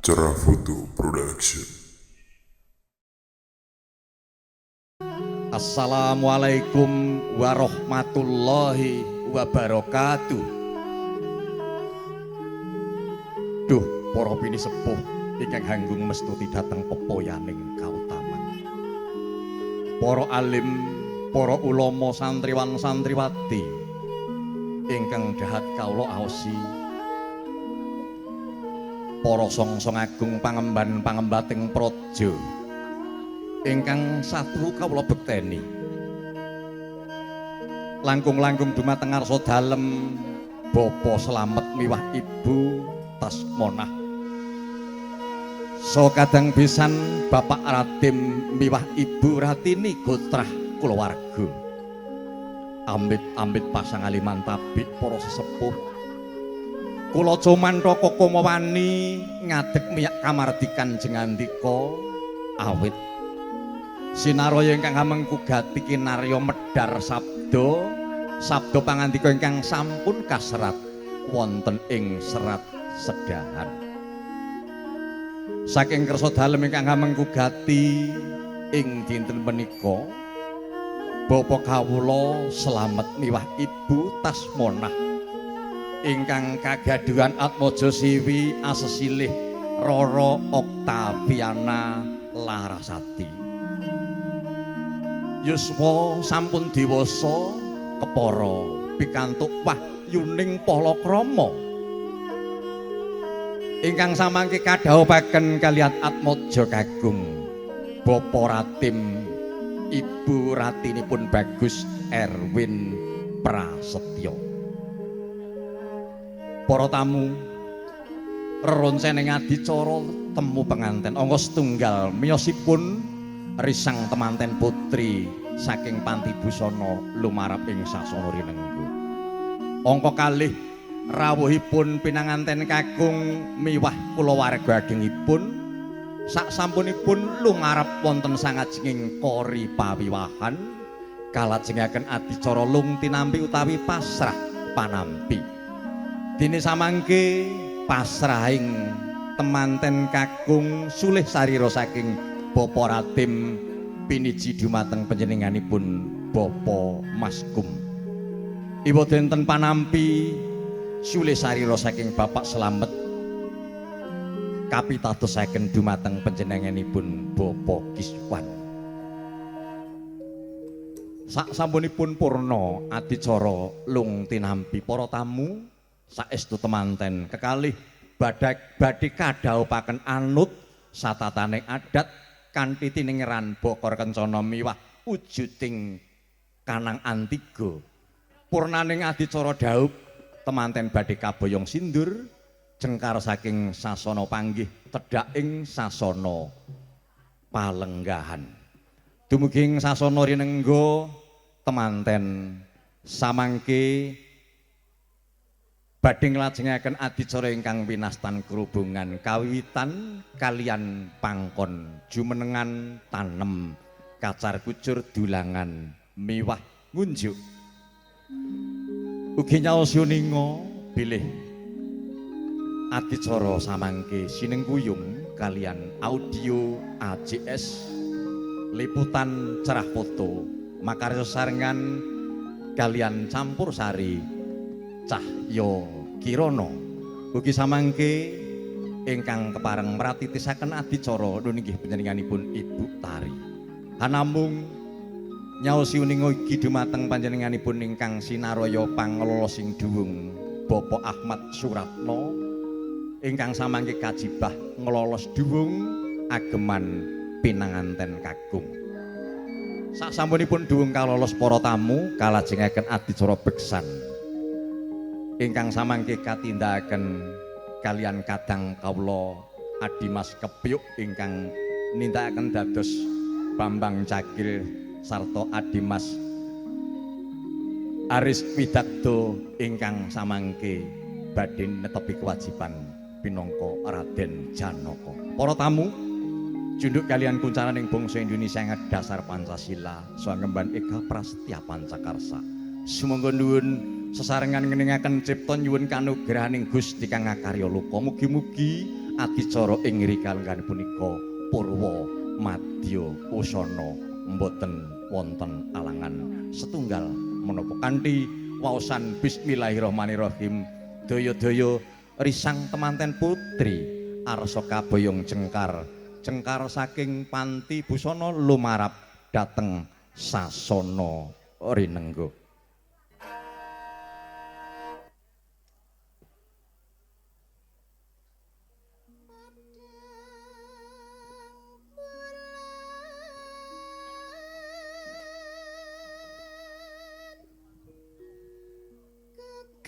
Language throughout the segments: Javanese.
Cerah Foto Production. Assalamualaikum warahmatullahi wabarakatuh. Duh, para bini sepuh ingkang hanggung mestuti dhateng pepoyaning kautaman. Para alim, para ulama santriwan santriwati ingkang dahat kawula aosi. Para song-song agung pangemban-pangembating praja ingkang satru kawula bekteni. Langkung-langkung dumateng ngarsa dalem Bapa Slamet miwah Ibu Tasmonah. So kadang pisan Bapak Radim miwah Ibu Ratini Gotrah kulawarga. Amit-amit pasangali mantabik para sesepuh. Kula Comantha Kokomawani ngadeg miyak kamardikan jengandika awit sinaraya ingkang hamengkugati kinarya medhar sabda pangandika ingkang sampun kaserat wonten ing serat sedahan. Saking kersa dalem ingkang hamengkugati ing dinten menika Bapa kawula Slamet miwah Ibu Tasmonah ingkang kagaduhan Atmaja Siwi asesilih Rara Oktaviana Larasati. Yuswa sampun dewasa kepara pikantuk wahyuning palakrama ingkang samangke kadhawuhaken kaliyan Atmaja kagung Bapa Ratim Ibu Ratinipun Bagus Erwin Prasetyo. Para tamu reroncening adicara temu penganten angka setunggal miyosipun risang temanten putri saking panti busana lumarap ing sasana rinengga. Angka kalih rawuhipun pinanganten kakung miwah kulawarga agengipun saksampunipun lumarap wonten sangajenging kori pawiwahan kalajengaken adicara lung tinampi utawi pasrah panampi. Dene samangke pasrahing temanten kakung sulih sarira saking Bapa Ratim piniji dumateng panjenenganipun Bapa Maskum. Iwa denten panampi sulih sarira saking Bapak Slamet kapitadosaken dumateng panjenenganipun Bapa Kiswan. Saksampunipun purna adicara lung tinampi para tamu saestu temanten kekalih badhe kadhawuhaken anut satataning adat kanthi tiningeran Bokor Kencana miwah wujuding Kanang Antiga. Purnaning adicara dhaup temanten badhe kaboyong sindur jengkar saking sasana panggih tedhak ing sasana palenggahan. Dumugi ing sasana rinengga temanten samangke badhe nglajengaken adicara ingkang winastan kerubungan kawiwitan kalian pangkon jumenengan tanem kacar kucur dulangan miwah ngunjuk. Ugi nyaos yuninga bilih adicara samangke sinengguyung kalian audio AJS liputan cerah foto makarya sarengan kalian campur sari Cahya Kirana. Ugi samangke ingkang kepareng mratitisaken adicara nunggih panjenenganipun Ibu Tari. Hanamung nyaosi uninga ugi dumateng panjenenganipun ingkang sinaraya pangelola sing dhuwung Bapak Ahmad Suratno ingkang samangke kajibah ngelolos dhuwung ageman pinanganten kagung. Saksampunipun dhuwung kalolos para tamu kalajengaken adicara beksan ingkang samangke katindakaken kalian kadang kawula Adimas Kepyuk ingkang nindakaken dados Bambang Cakil sarta Adimas Aris Widakdo ingkang samangke badhe netepi kewajiban pinangka Raden Janaka. Para tamu junduk kalian kuncaraning bangsa Indonesia yang dasar Pancasila swangemban eka prasetya pancakarsa. Sumangga nuwun sesarengan ngeningaken cipta nyuwun kanugrahaning Gusti kang ngakarya luka. Mugi-mugi adicara ing rikalagan punika purwa madya usana mboten wonten alangan setunggal menapa kanthi waosan bismillahirrahmanirrahim daya-daya risang temanten putri arsa kaboyong cengkar saking panti busana lumarap dhateng sasana rinengga.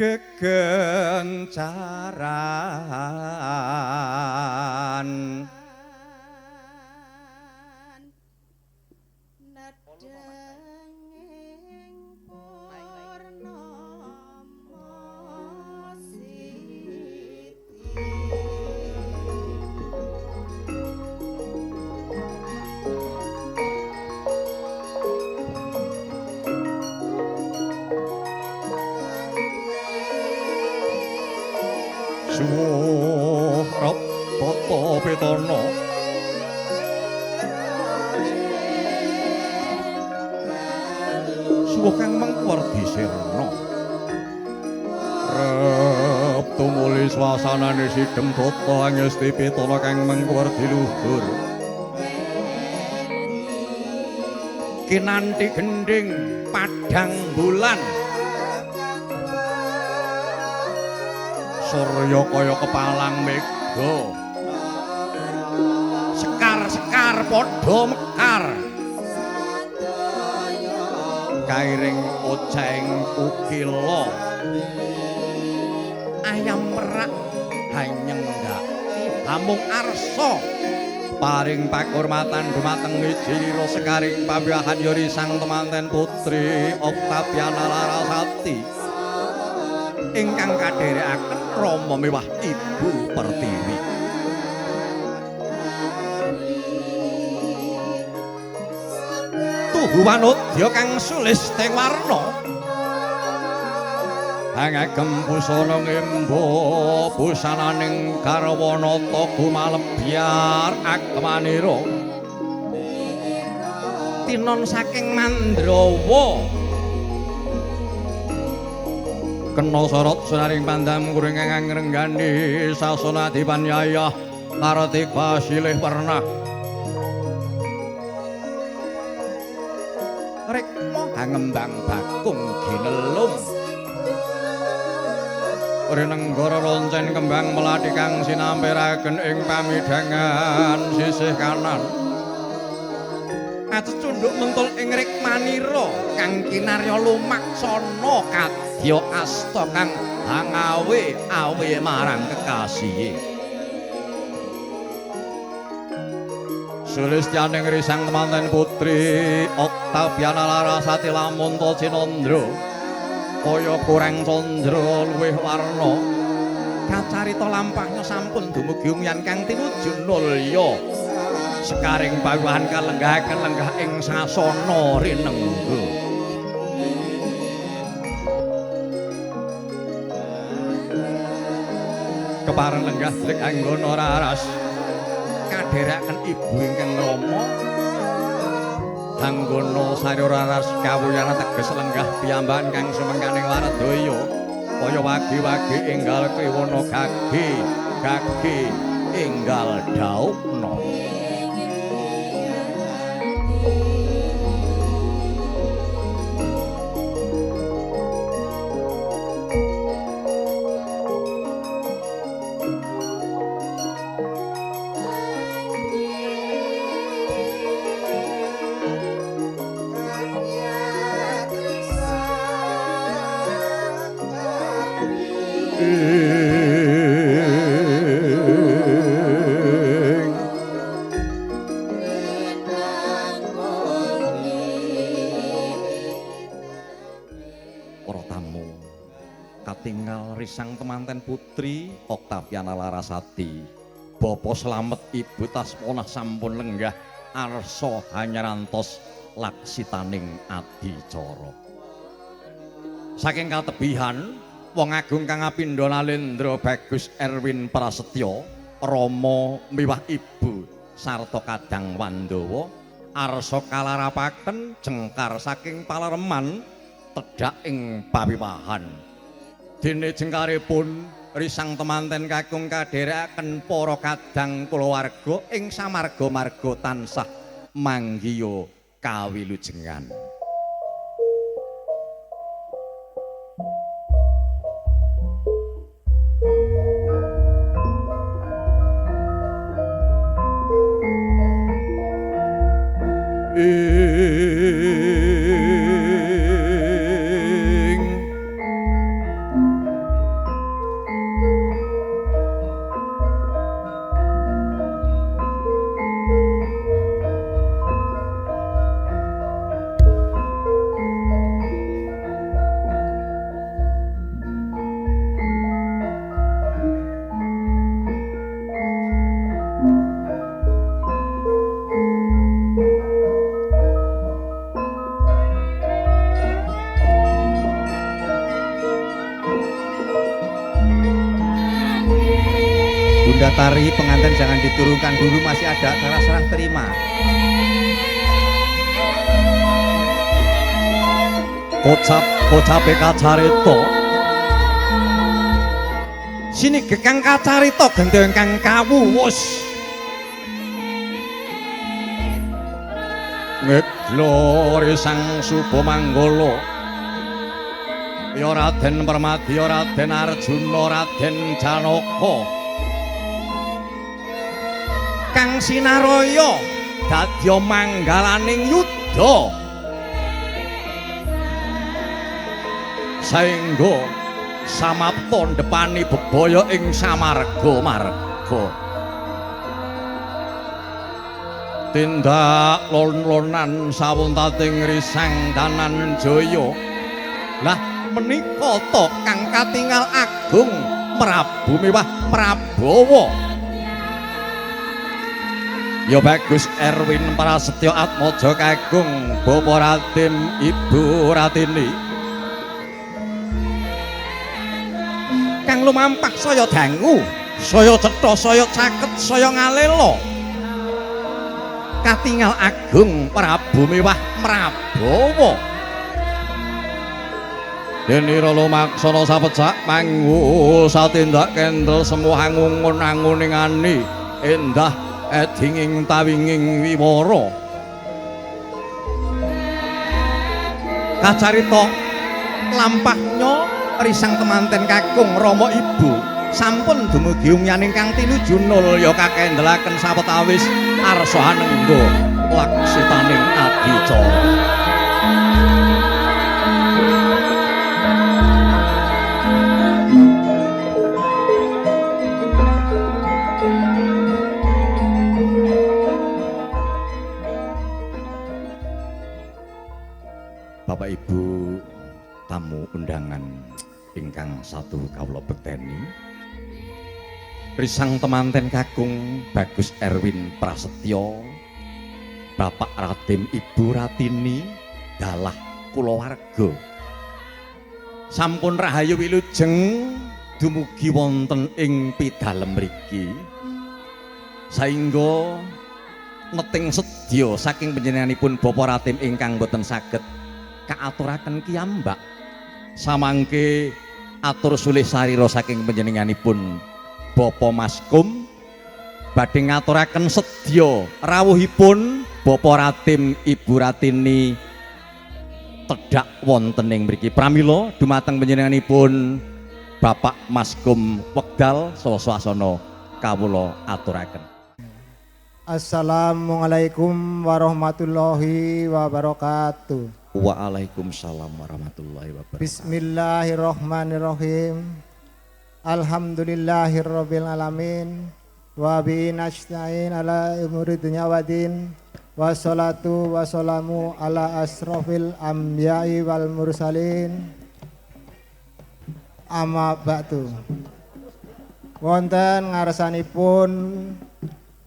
Kegencaran Surat Tata Petana Suwuh kang mengwardi sirna Rep tumuli swasanane sidhem tata angesti petana kang mengwardi luhur kinanthi gending padhang bulan Surya kaya kepalang mega sekar-sekar padha mekar kairing oceng ukila ayam merak hanyengdaki hamung arsa paring pakurmatan dumateng Wijilira sekaring pabiyahan yori sang temanten putri Oktaviana Larasati ingkang kadherekaken Rama mewah Ibu Pertiwi. Tuhu wanodya kang sulisteng warna angagem busana ngemba busananing garwanata gumalebyar agmanira tinon saking Mandrawa kena sorot sunaring pandam kuring kang ngrenggani sasana dipanyayah Kartika silih pernah rekma ngembang bakung ginelung rinenggara loncen kembang melati kang sinampiraken ing pamidhangan sisih kanan acecundhuk mentul ing rikmanira kang kinarya lumaksana kadya asta kang hangawe marang kekasihe Sulistyaning risang temanten putri Oktaviana Larasati lamun to cinandra kaya kurang candra luwih warna kacarita lampahnya sampun dumugi umyan kang tinuju nulya sekaring pawiwahan kalenggahaken lenggah ing sasana rinengga kepareng lenggah trik anggana raras kadherekaken ibu ingkang Rama anggana sari raras kawuyan teges lenggah piyambakan kang sumengkaning waradaya kaya wagi-wagi enggal kriwana gage enggal daupna Risang temanten putri Oktaviana Larasati Bapa slamet Ibu Tasponah sampun lenggah arsa hanyarantos laksitaning adicara saking katebihan wong agung kang apindha Nalendra Bagus Erwin Prasetya Rama miwah ibu sarta Kadang Wandawa arsa kalarapaken jengkar saking palereman tedhak ing pawiwahan. Dene jengkaripun risang temanten kakung kadherekaken para kadang kulawarga ing samarga-marga tansah manggiya kawilujengan. Bunda Tari, pengantin jangan diturunkan dulu, masih ada acara serah terima. Kocape kacarita. Sini gekang kacarita gendeng kang kawuwus. Ngeglori sang Subamanggala. Ya Raden Permadya, Raden Arjuna, Raden Janaka. Kang sinaraya dadya manggalaning yudha saengga samapta ndepani bebaya ing samarga-marga. Tindak lon-lonan sawuntating risang danan jaya. Lah menika ta kang katingal agung Prabu miwah Prabawa. Ya bagus Erwin Prasetyo Atmaja kagung Bapa Ratim Ibu Ratini. Kang lumampak saya dangu, saya cetha, saya caket, saya ngalela. Katingal agung Prabu miwah Prabawa. Dene rala maksana sapecak manggu satindak kendel semua angun-anguning ani endah edinging tawinging wiwara. Kacarita lampahnya risang temanten kakung Rama Ibu sampun dumugi umyaning kang tinuju nul ya kakendelaken sawetawis arsa anengga laksitaning adicara. Bapak Ibu tamu undangan ingkang satu kawula bekteni, risang temanten kakung Bagus Erwin Prasetyo, Bapak Ratim Ibu Ratini, dalah kulawarga. Sampun rahayu wilujeng dumugi wonten ing pidalem mriki, saengga neting sedya saking panjenenganipun Bapak Ratim ingkang boten saged kaaturaken kiyambak samangke atur sulih sarira saking panjenenganipun Bapak Maskum badhe ngaturaken sedya rawuhipun Bapak Ratim Ibu Ratini tedhak wonten ing mriki. Pramila dumateng panjenenganipun Bapak Maskum wekdal saha swasana kawula aturaken. Assalamualaikum warahmatullahi wabarakatuh. Waalaikumsalam warahmatullahi wabarakatuh. Bismillahirrahmanirrahim. Alhamdulillahirabbil alamin. Wa bi nasta'in ala umuri dunya waddin. Wassalatu wassalamu ala asrofil anbiya'i wal mursalin. Amma ba'du. Wonten ngarsanipun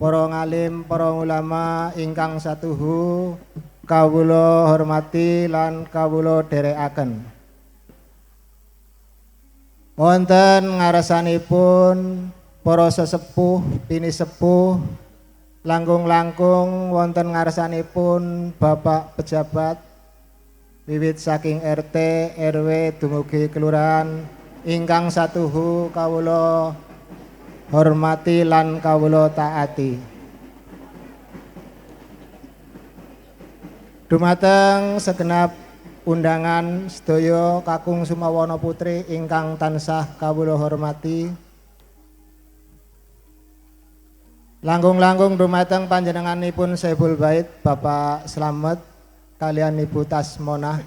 para ngalim, para ulama ingkang satuhu kawula hormati lan kawula dherekaken. Wonten ngarsanipun para sesepuh, pinisepuh, langkung-langkung wonten ngarsanipun Bapak pejabat wiwit saking RT, RW dumugi kelurahan ingkang satuhu kawula hormati lan kawula taati. Dumateng segenap undangan sedaya kakung sumawana putri ingkang tansah kawula hormati. Langkung-langkung dumateng panjenenganipun Saiful Bait Bapak Slamet kalian Ibu Tasmonah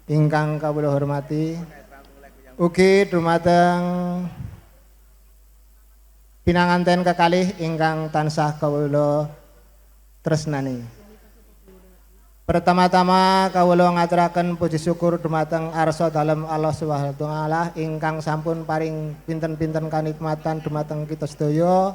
ingkang kawula hormati. Ugi dumateng pinanganten kekalih ingkang tansah kawula tresnani. Pertama-tama kawula ngaturaken puji syukur dumateng arsa dalem Allah Subhanahu wa taala ingkang sampun paring pinten-pinten kanikmatan dumateng kita sedaya.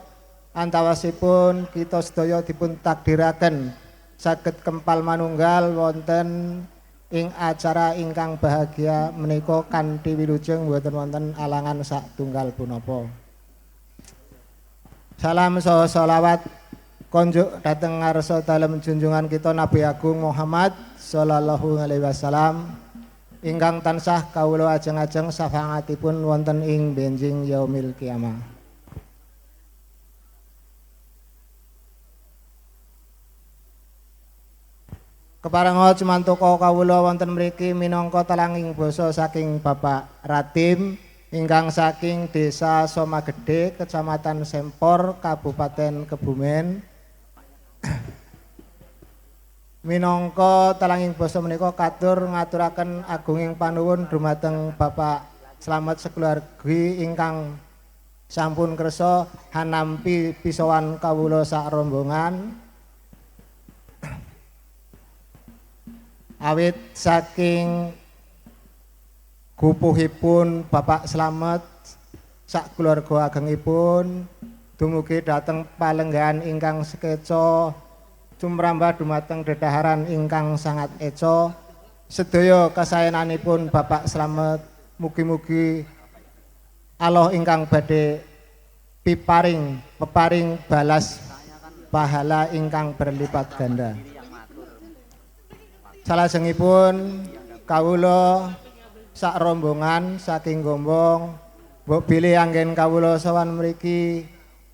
Antawasipun kita sedaya dipun takdiraken saged kempal manunggal wonten ing acara ingkang bahagia menika kanthi wilujeng boten wonten alangan satunggal punapa. Salam saha shalawat konjuk dhateng ngarsa dalem junjungan kita Nabi Agung Muhammad sallallahu alaihi wasallam ingkang tansah kawula ajeng-ajeng syafaatipun wonten ing benjing yaumil kiamah. Keparenga cumantaka kawula wonten mriki minangka telanging basa saking Bapak Ratim ingkang saking Desa Somagede, Kecamatan Sempor, Kabupaten Kebumen. Minangka telanging basa menika katur ngaturaken agunging panuwun dumateng Bapak Slamet sakulawargi ingkang sampun kersa hanampi pisowan kawula sak rombongan. Awit saking gupuhipun Bapak Slamet sak keluarga agengipun dumugi dhateng palenggahan ingkang sekeca cumrambah dumateng dedaharan ingkang sangat eca. Sedaya kasayananipun Bapak Slamet mugi-mugi Allah ingkang badhe peparing balas pahala ingkang berlipat ganda. Salajengipun kawula sak rombongan saking Gombong mbok bilih anggen kawula sowan mriki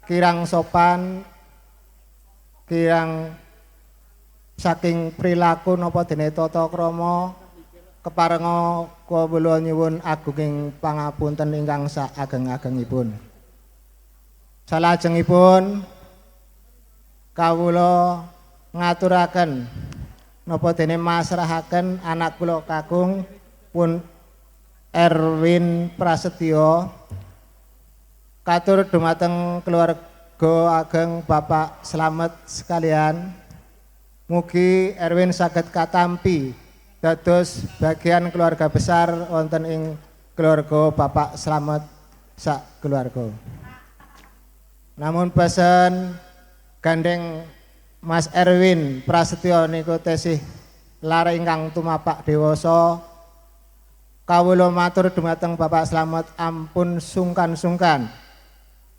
kirang sopan, kirang saking prilaku napa dene tata krama keparenga kawula nyuwun agunging pangapunten ingkang sak ageng-agengipun. Salajengipun kawula ngaturaken napa dene masrahaken anak kula kakung pun Erwin Prasetyo katur dumateng keluarga ageng Bapak Slamet sekalian. Mugi Erwin saged katampi dados bagian keluarga besar wonten ing keluarga Bapak Slamet sak keluarga. Namun pesen gandeng Mas Erwin Prasetyo niku tesih lare ingkang tumapak dewasa. Kawula matur dumateng Bapak Slamet ampun sungkan-sungkan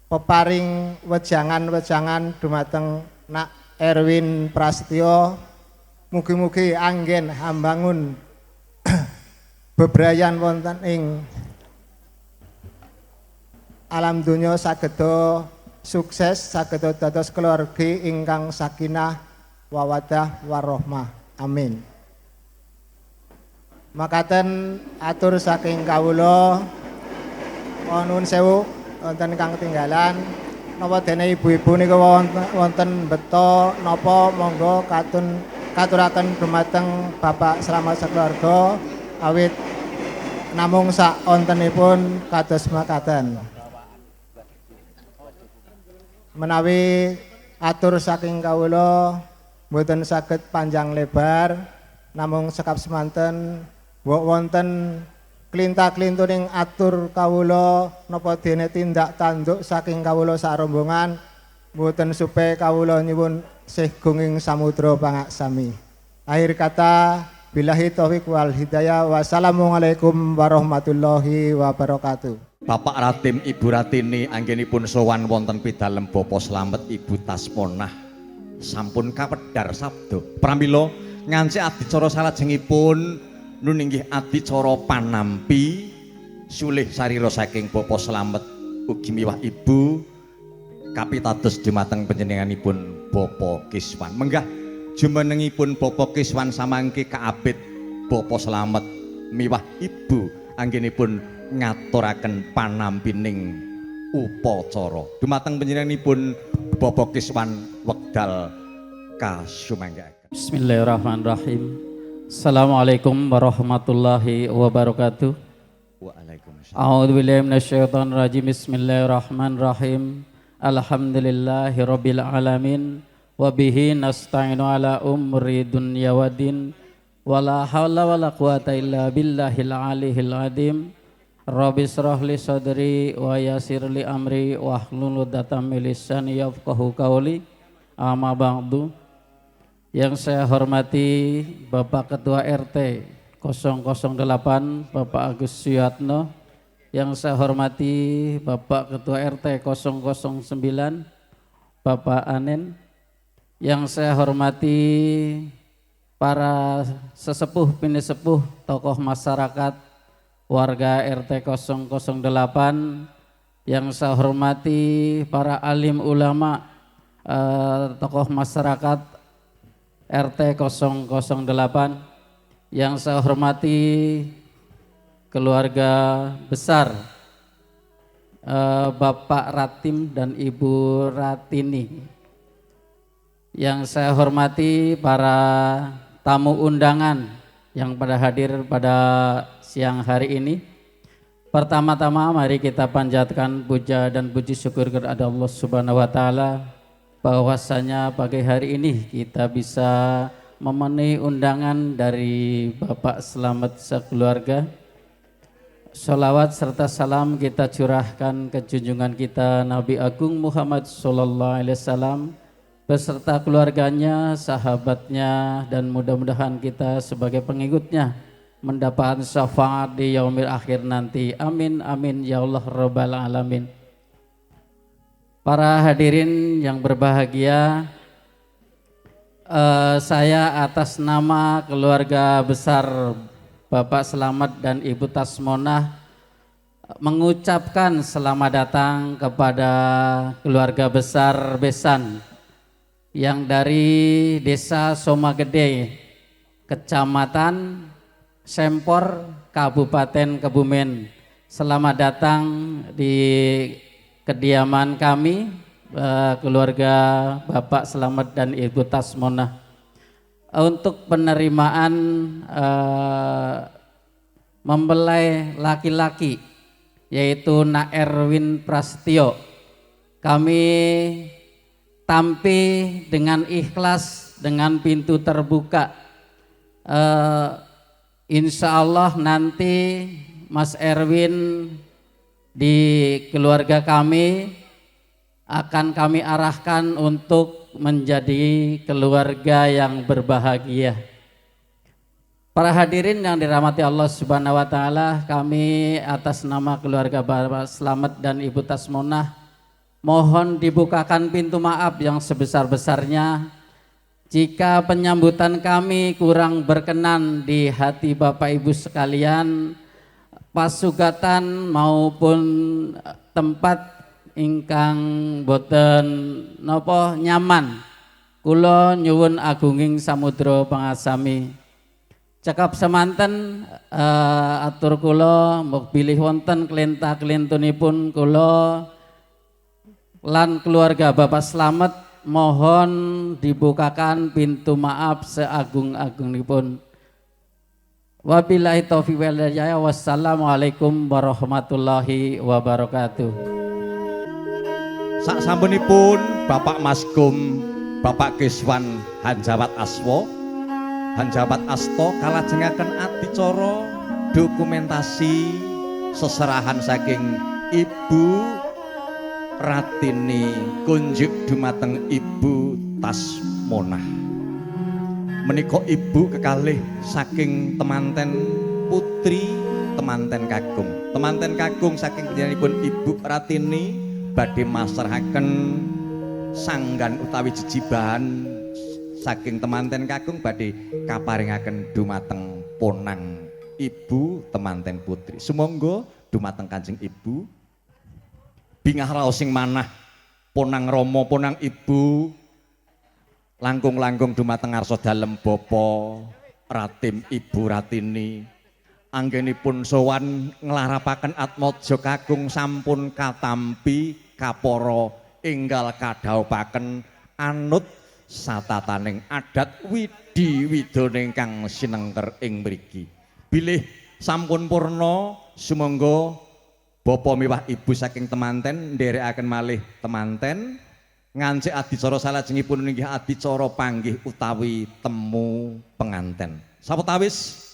peparing wejangan-wejangan dumateng Nak Erwin Prasetyo. Mugi-mugi anggen hambangun bebrayan wonten ing alam donya sageda sukses, saged dados keluargi ingkang sakinah wawadah warahmah. Amin. Makaten atur saking kawula nuwun sewu wonten kang ketinggalan napa dene ibu-ibu niku wonten beto napa monggo katuraken dumateng Bapak Slamet sakeluarga awit namung sak wontenipun kados makaten. Menawi atur saking kawula mboten saged panjang lebar namung sekap semanten wonten klinta-klintuning atur kawula napa dene tindak tanduk saking kawula sak rombongan mboten supe kawula nyuwun sih gunging samudra pangaksami. Akhir kata billahi taufiq wal hidayah. Wassalamualaikum warahmatullahi wabarakatuh. Bapak Ratim Ibu Ratini anggenipun sowan wonten pidalem Bapa Slamet Ibu Tasmonah sampun kawedhar sabda pramila nganci adicara salajengipun nuninggih adicara panampi sulih sarira saking Bapa Slamet ugi miwah Ibu kapitados dumateng panjenenganipun Bapa Kiswan menggah jumenengipun Bapa Kiswan samangke kaabit Bapa Slamet miwah Ibu anggenipun ngaturaken panampining upacara dumateng panjenenganipun Bapak Kiswan wekdal kasumanggaken. Bismillahirrahmanirrahim. Assalamualaikum warahmatullahi wabarakatuh. Waalaikumsalam. A'udzubillahi minasyaitonir rajim. Bismillahirrahmanirrahim. Alhamdulillahirabbil alamin wa bihi nasta'inu ala umri dunya waddin wala haula wala quwata illa billahil aliyil azim. Rabbi shrah li sadri wa yassir li amri wahlul 'uqdatam min lisani yafqahu qawli. Amma ba'du. Yang saya hormati Bapak Ketua RT 008 Bapak Agus Suyatno, yang saya hormati Bapak Ketua RT 009 Bapak Anen, yang saya hormati para sesepuh pinisepuh tokoh masyarakat warga RT 008, yang saya hormati para alim ulama tokoh masyarakat RT 008, yang saya hormati keluarga besar Bapak Ratim dan Ibu Ratini, yang saya hormati para tamu undangan yang pada hadir pada siang hari ini. Pertama-tama mari kita panjatkan puja dan puji syukur kepada Allah Subhanahu wa taala bahwasanya pagi hari ini kita bisa memenuhi undangan dari Bapak Slamet sekeluarga. Sholawat serta salam kita curahkan ke junjungan kita Nabi Agung Muhammad sallallahu alaihi wasallam beserta keluarganya, sahabatnya, dan mudah-mudahan kita sebagai pengikutnya mendapatkan syafaat di yaumil akhir nanti. Amin amin ya Allah rabbal alamin. Para hadirin yang berbahagia, saya atas nama keluarga besar Bapak Slamet dan Ibu Tasmonah mengucapkan selamat datang kepada keluarga besar Besan yang dari Desa Somagede, Kecamatan Sempor, Kabupaten Kebumen. Selamat datang di kediaman kami, keluarga Bapak Slamet dan Ibu Tasmonah. Untuk penerimaan mempelai laki-laki yaitu Nak Erwin Prasetyo, kami tampi dengan ikhlas, dengan pintu terbuka. Insya Allah nanti Mas Erwin di keluarga kami akan kami arahkan untuk menjadi keluarga yang berbahagia. Para hadirin yang dirahmati Allah Subhanahu wa taala, kami atas nama keluarga Bapak Slamet dan Ibu Tasmonah mohon dibukakan pintu maaf yang sebesar-besarnya jika penyambutan kami kurang berkenan di hati Bapak Ibu sekalian, pasugatan maupun tempat ingkang boten napa nyaman. Kula nyuwun agunging samudra pangasami. Cekap semanten atur kula mbok bilih wonten klenta-klentunipun kula lan keluarga Bapak Slamet mohon dibukakan pintu maaf seagung-agungipun. Wabillahi taufiq wal hidayah. Wassalamualaikum warahmatullahi wabarakatuh. Sak sampunipun Bapak Maskum Bapak Kiswan Hanjawat Aswa Hanjawat Asto kalajengaken adicara dokumentasi seserahan saking Ibu Ratini kunjuk dumateng Ibu Tasmonah. Menika ibu kekalih saking temanten putri temanten kakung. Temanten kakung saking panjenenganipun Ibu Ratini badhe masrahaken sanggan utawi jejibahan saking temanten kakung badhe kaparingaken dumateng ponang Ibu temanten putri. Sumangga dumateng Kanjeng Ibu bingah raos sing manah ponang Rama ponang Ibu langkung-langkung dumateng ngarsa dalem Bapa Ratim Ibu Ratini anggenipun sowan nglarapaken atmaja kakung sampun katampi kapara enggal kadhaupaken anut satataning adat widi widana ingkang sinengker ing mriki. Bilih sampun purna sumangga Bapa miwah Ibu saking temanten nderekaken malih temanten ngancik adicara salajengipun inggih adicara panggih utawi temu penganten. Sawetawis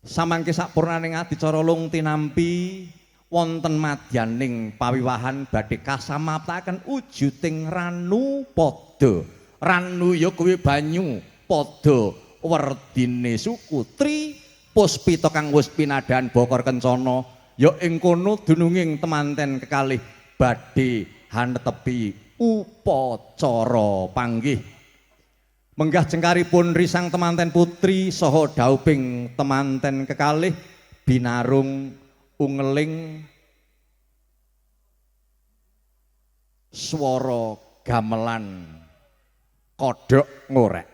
samangke sapurnaning adicara lung tinampi wonten madyaning pawiwahan badhe kasamaptaken wujuding ranu padha. Ranu ya kuwi banyu padha werdine suku Tri puspita kang wis pinadahan Bokor Kencana ya ing kono dununging temanten kekalih badhe hanetepi upacara panggih. Menggah jengkaripun risang temanten putri saha dauping temanten kekalih binarung ungeling swara gamelan kodhok ngorek.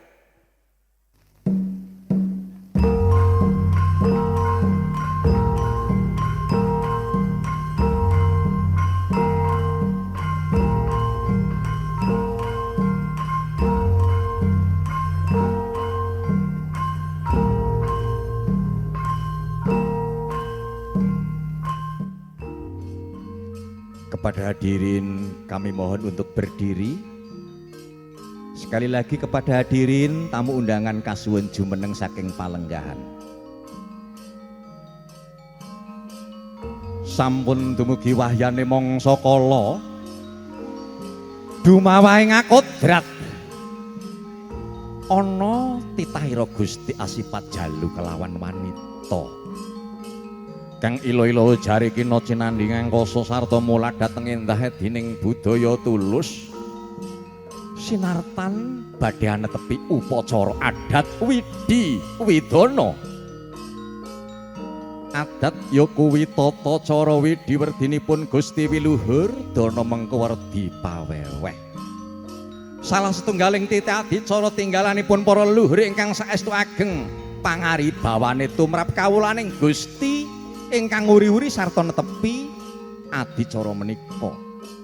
Kepada hadirin kami mohon untuk berdiri. Sekali lagi kepada hadirin tamu undangan kasuwun jumeneng saking Palenggahan. Sampun dumugi wahyane mangsa kala dumawahing akodrat ana titahira Gusti asipat jalu kelawan wanita. Kang ilo-ilo jari kina cinandhingang koso sarta mula dateng endah dining budaya tulus sinartan badhe anetepi upacara adat widi widana. Adat ya kuwi tata cara widi werdinipun Gusti Wiluhur dana mengkuwerdi paweweh. Salah setunggaling titah adicara tinggalanipun para leluhur ingkang saestu ageng pangaribawane tumrap kawulaning Gusti ingkang uri-uri sarta netepi adicara menika.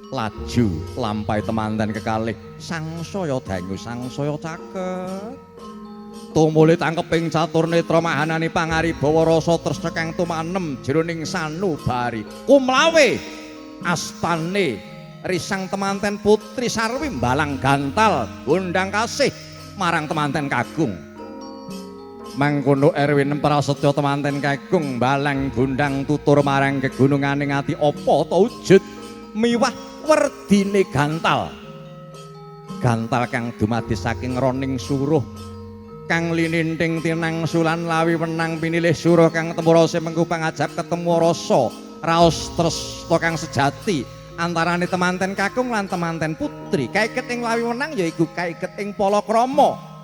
Laju lampahi temanten kekalih sangsaya dangu sangsaya caket tumuli tangkeping catur netra mahanani pangaribawa rasa tresna kang tumanem jroning sanubari kumlawe astane risang temanten putri sarwi mbalang gantal gundang kasih marang temanten kagung. Mangkono Erwin prasetya temanten kakung balang gundang tutur marang kegununganing ati apa ta wujud miwah werdine gantal. Gantal kang dumadi saking roning suruh kang lininting tinang sulan lawi wenang pinilih suruh kang temurose mengku pangajab ketemu rasa raos tresna kang sejati antarane temanten kakung lan temanten putri. Kaiket ing lawi wenang yaiku kaiket ing palakrama.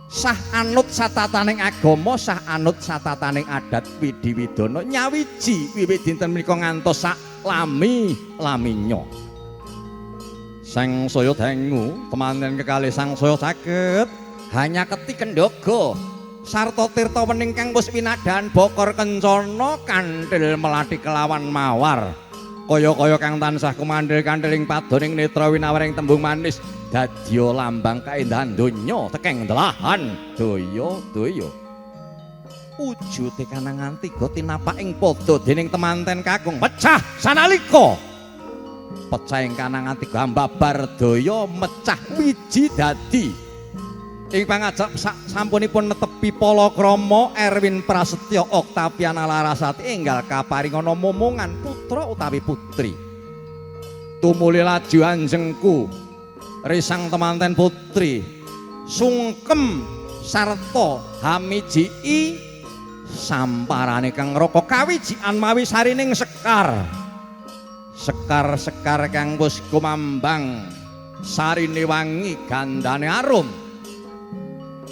Sah anut satataning agama, sah anut satataning adat widi widana nyawiji wiwit dinten menika ngantos sak lami-laminya. Sangsaya dangu temanten kekalih sangsaya saged hanya keti kendhaga sarta tirta wening kang wis pinadahan Bokor Kencana kanthil melati kelawan mawar. Kaya-kaya kang tansah kumandhil-kandhiling padoning netra winawaring tembung manis dadya lambang kaendahan donya tekeng delahan daya-daya. Wujude kanangan tiga tinapak ing padha dening temanten kakung pecah sanalika. Pecah ing kanangan tiga ambabar daya mecah wiji dadi. Ing pangajap sampunipun netepi palakrama Erwin Prasetya Oktaviana Larasati enggal kaparingana momongan putra utawi putri. Tumuli laju anjengku risang temanten putri sungkem sarta hamiji samparane kang raka kawijikan mawi sarining sekar. Sekar-sekar kang wis kumambang sarine wangi gandane arum.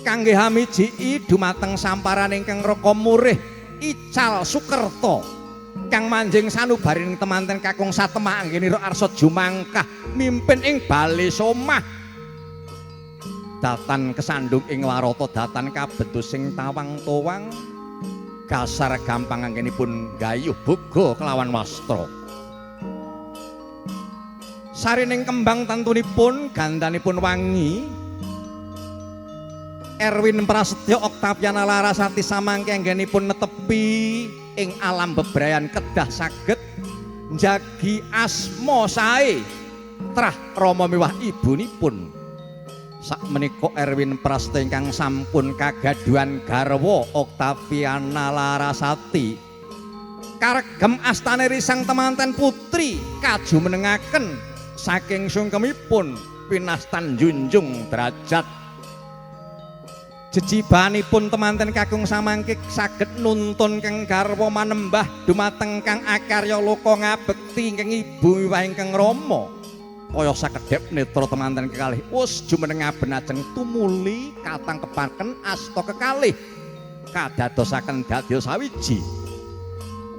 Kangge hamijiki dumateng samparaning kang raka murih ical Sukerta kang manjing sanubaring temanten kakung satemah anggenira arsa jumangkah mimpin ing bale somah. Datan kesandung ing warata datan kabentus sing tawang-towang kasar gampang anggenipun gayuh boga kelawan wastra. Sarining kembang tantunipun gandanipun wangi. Erwin Prasetyo Oktaviana Larasati samangke anggenipun netepi ing alam bebrayan kedah saged njagi asma sae trah rama miwah ibunipun. Sakmenika Erwin Prasetyo ingkang sampun kagaduhan garwa Oktaviana Larasati karegem astane risang temanten putri kajumenengaken saking sungkemipun pinastan junjung derajat. Jejibanipun temanten kakung samangke saged nuntun kang garwa manembah dumateng kang akarya loka ngabekti ingkang ibu miwah ingkang rama. Kaya sakedhep netra temanten kekalih wis jumenengaken ajeng tumuli katangkepaken asta kekalih kadadosaken dadya sawiji.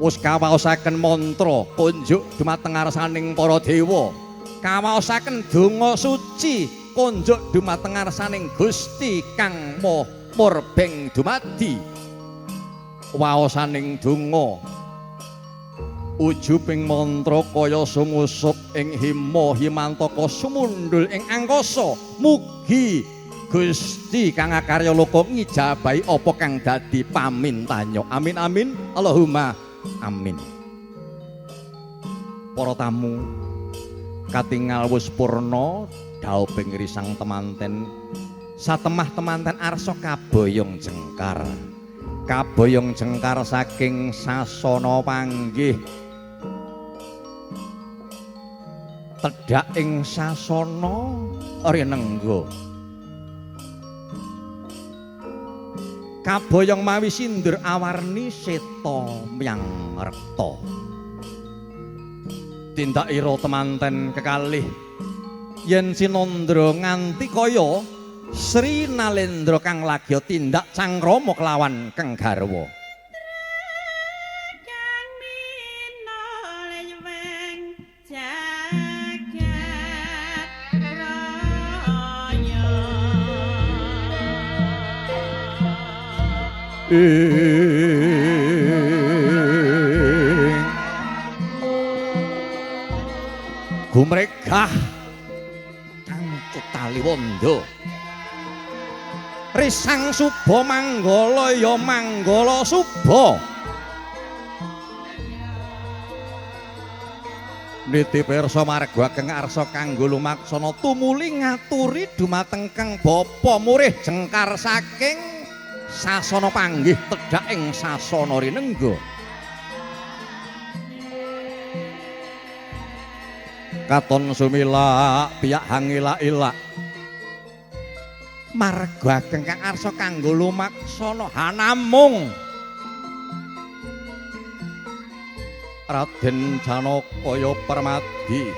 Wis kawaosaken mantra kunjuk dumateng ngarsaning para dewa. Kawaosaken donga suci konjuk dumateng ngarsaning Gusti kang murbeng dumadi. Waosaning donga ujubing mantra kaya sumusup ing hima himantaka sumundul ing angkasa. Mugi Gusti kang akarya loka ngijabahi apa kang dadi pamintanyo. Amin amin Allahumma amin. Para tamu katingal wis purna daubing risang temanten satemah temanten arsa kaboyong jengkar. Kaboyong jengkar saking sasana panggih tedhak ing sasana rinengga. Kaboyong mawi sindur awarni seta myang rekta. Tindak ira temanten kekalih yen sinandra nganti kaya Sri Nalendra kang lagya tindak cangkrama kelawan kang garwa. Gumregah kang tutali wanda risang suba manggala ya manggala suba. Niti pirsa marga kang arsa kanggo lumaksana tumuli ngaturi dumateng kang bapa murih jengkar saking sasana panggih tedhak ing sasana rinengga. Katon sumila piyak hangila-ilak marga ageng kang arsa kanggo lumaksana hanamung Raden Janaka Permadi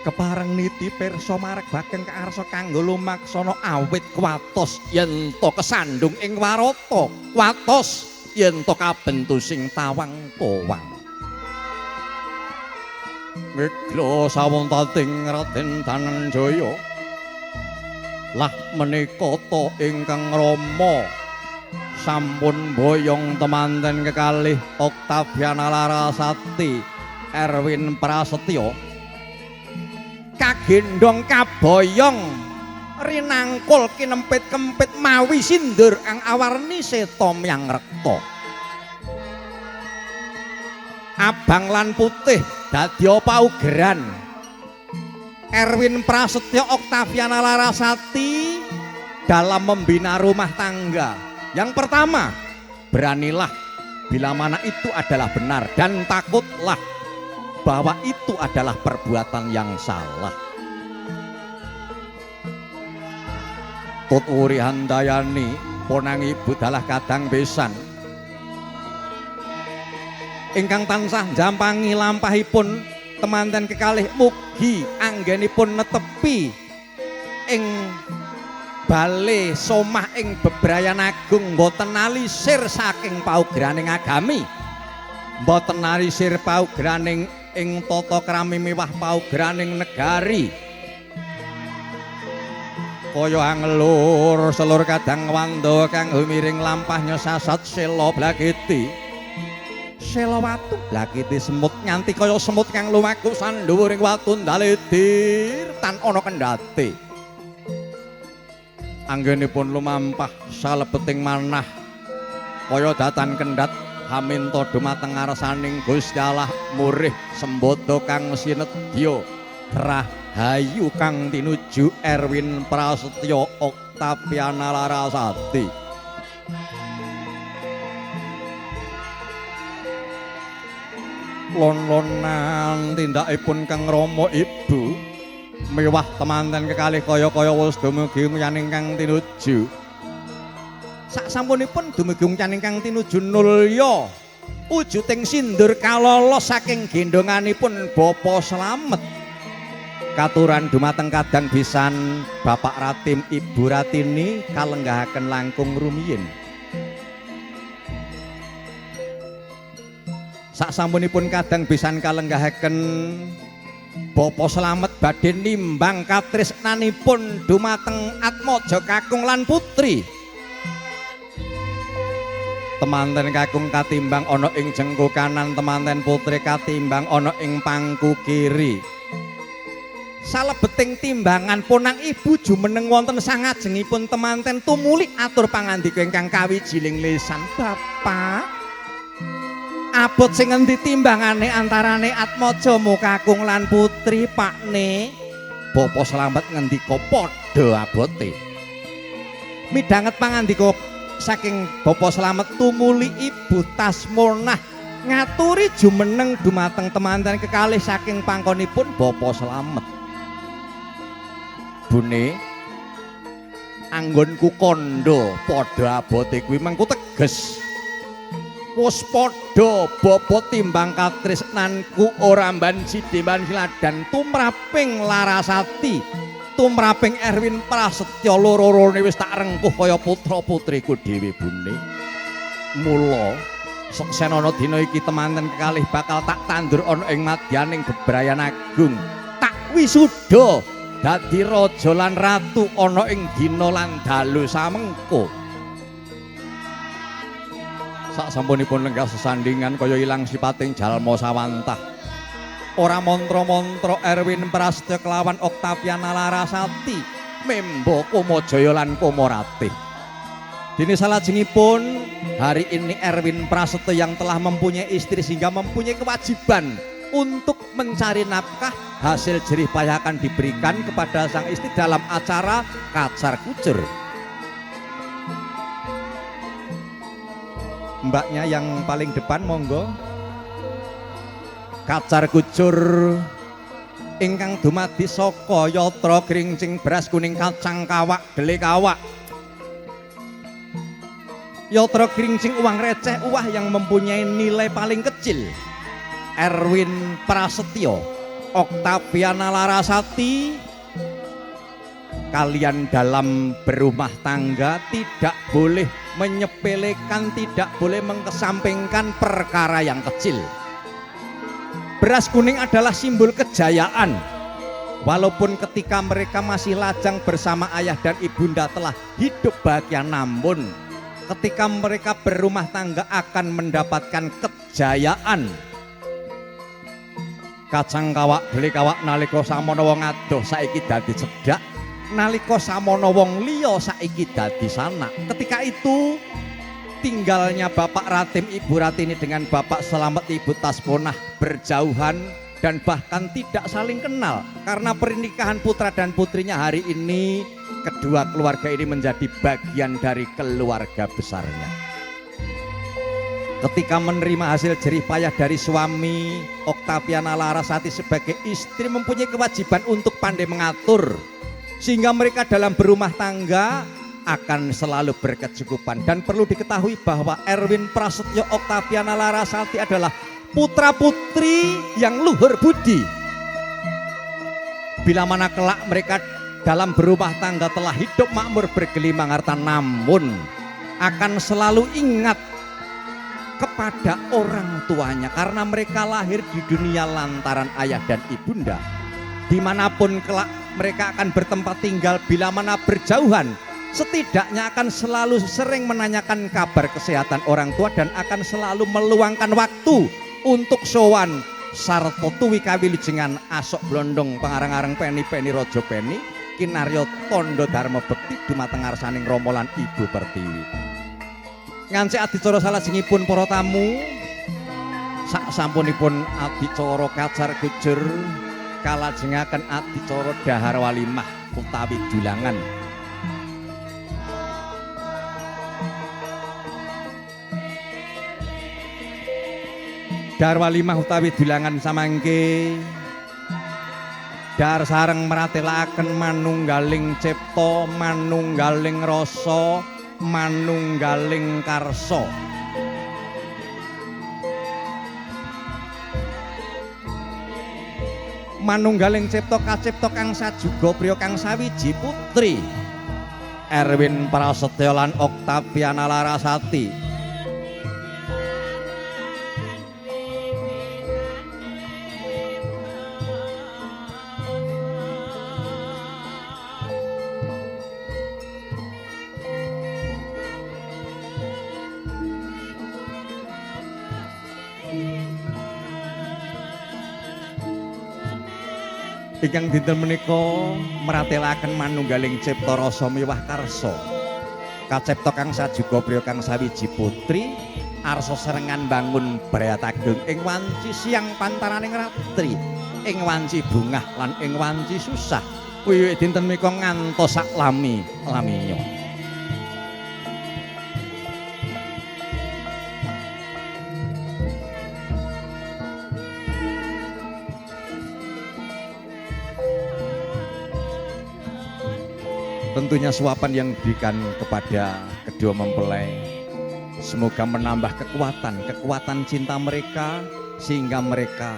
kepareng niti pirsa marga ageng kang arsa kanggo lumaksana awit kuwatos yen to kesandung ing warata kuwatos yen to kabentusing tawang-towang. Migla sawontaning Raden Dananjaya lah menika ta ingkang rama sampun boyong temanten kekalih Oktaviana Larasati Erwin Prasetyo kagendhong kaboyong rinangkul kinempit-kempit mawi sindur ang awarni seta myang rekta. Abang lan putih dadya paugeran. Erwin Prasetyo Oktaviana Larasati dalam membina rumah tangga. Yang pertama, beranilah bila mana itu adalah benar dan takutlah bahwa itu adalah perbuatan yang salah. Tuturi handayani ponang ibu dalah kadang besan ingkang tansah jampangi lampahipun temanten kekalih mugi anggenipun netepi ing bale somah ing bebrayan agung boten nalisir saking paugraning agami boten nalisir paugraning ing tata krami mewah paugraning negari kaya anglur selur kadang wanda kang humiring lampahnya sasat sela blagiti sela watu blagiti semut nganti kaya semut kang lumaku sanduwuring watu ndaledir tan ana kendhate anggenipun lumampah salebeting manah kaya datan kendhat haminta dumateng ngarsaning Gusti Allah murih sembodo kang sinedya rahayu kang tinuju Erwin Prasetyo Oktaviana Larasati lon-lonan tindakipun kang rama ibu mewah temanten kekalih kaya-kaya wis dumugi yaning kang tinuju saksampunipun dumugi yaning kang tinuju nulya wujuding sindur kalolos saking gendonganipun Bapa Slamet katuran dumateng kadang pisan Bapak Ratim Ibu Ratini kalenggahaken langkung rumiyin saksampunipun kadang pisan kalenggahaken Bapa Slamet badhe nimbang katresnanipun dumateng Atmaja kakung lan putri temanten kakung katimbang ana ing jengku kanan temanten putri katimbang ana ing pangku kiri salebeting timbangan ponang ibu jumeneng wonten sangajengipun temanten tumuli atur pangandika ingkang kawijining lisan Bapak abot sing endi timbangane antarane Atmaja kakung lan putri Pakne Bapa Slamet ngendika padha abote midhanget pangandika saking Bapa Slamet tumuli Ibu Tasmonah ngaturi jumeneng dumateng temanten kekalih saking pangkonipun Bapa Slamet Bune anggonku kandha padha abote kuwi mengko teges wis padha bapa timbang katresnanku ora mban sideman siladan tumraping Larasati tumraping Erwin Prasetyo loro-lorone wis tak rengkuh kaya putra-putriku dhewe Bune mula seksenana dina iki temanten kekalih bakal tak tandur ana ing madyaning bebrayan agung tak wisuda dadi raja lan ratu ana ing dina lan dalu samengko saksampunipun lenggah sesandingan kaya ilang sipating jalma sawantah ora mantra-mantra Erwin Prasetyo kelawan Oktaviana Larasati memba Kamajaya lan Kamaratih dene salajengipun hari ini Erwin Prasetyo yang telah mempunyai istri sehingga mempunyai kewajiban untuk mencari nafkah hasil jerih payah akan diberikan kepada sang istri dalam acara kacar kucur. Mbaknya yang paling depan monggo. Kacar kucur ingkang dumadi saka yatra grincing beras kuning kacang kawak dele kawak. Yatra grincing uang receh uah yang mempunyai nilai paling kecil. Erwin Prasetyo, Oktaviana Larasati, kalian dalam berumah tangga tidak boleh menyepelekan, tidak boleh mengesampingkan perkara yang kecil. Beras kuning adalah simbol kejayaan. Walaupun ketika mereka masih lajang bersama ayah dan ibunda telah hidup bahagia, namun ketika mereka berumah tangga akan mendapatkan kejayaan. Kacang kawak dele kawak nalika samono wong adoh saiki dadi cedhak, nalika samono wong liya saiki dadi sanak. Ketika itu tinggalnya Bapak Ratim Ibu Ratini dengan Bapak Slamet Ibu Tasmonah berjauhan dan bahkan tidak saling kenal. Karena pernikahan putra dan putrinya hari ini, kedua keluarga ini menjadi bagian dari keluarga besarnya. Ketika menerima hasil jerih payah dari suami, Oktaviana Larasati sebagai istri mempunyai kewajiban untuk pandai mengatur, sehingga mereka dalam berumah tangga akan selalu berkecukupan. Dan perlu diketahui bahwa Erwin Prasetyo Oktaviana Larasati adalah putra putri yang luhur budi. Bila mana kelak mereka dalam berumah tangga telah hidup makmur bergelimang harta, namun akan selalu ingat kepada orang tuanya, karena mereka lahir di dunia lantaran ayah dan ibunda. Dimanapun kelak mereka akan bertempat tinggal, bila mana berjauhan, setidaknya akan selalu sering menanyakan kabar kesehatan orang tua dan akan selalu meluangkan waktu untuk sowan sarta tuwi kawilujengan asok blondong pangarang-arang peni-peni rojo peni kinarya tondo dharma bekti dumateng ngarsaning Rama lan Ibu Pertiwi. Ngancik adicara salajengipun para tamu, sak sampunipun adicara kacar gujur kalajengaken adicara dahar walimah utawi dulangan. Dahar walimah utawi dulangan samangke dahar sareng meratelaken manunggaling cipta, manunggaling rasa, manunggaling karsa. Manunggaling cipta kacipta kang sajuga priya kang sawiji putri Erwin Prasetyo lan Oktaviana Larasati. Ingkang dinten menika meratelaken manunggaling cipta rasa miwah karsa. Kacipta kang sajuga priya kang sawiji putri arsa serengan bangun brayat agung ing wanci siang pantaraning ratri, ing wanci bungah lan ing wanci susah. Wiwit dinten menika ngantos sak lami-laminya. Tentunya suapan yang diberikan kepada kedua mempelai semoga menambah kekuatan cinta mereka sehingga mereka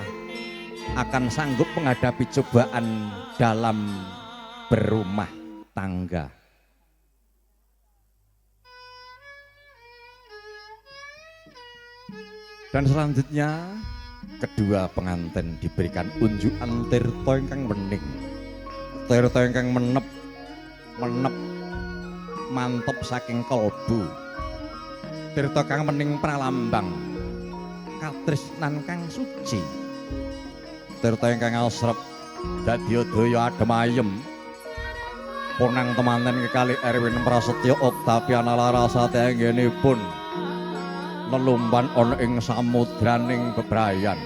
akan sanggup menghadapi cobaan dalam berumah tangga. Dan selanjutnya kedua pengantin diberikan unjukan tirta ingkang wening, tirta ingkang menep mantep saking kalbu, tirta kang mening pralambang katresnan kang suci, tirta ingkang asrep dadi daya adem ayem punang temanten kekalih Erwin Prasetyo Oktaviana Larasati anggenipun lelumban ana ing samudraning bebrayan.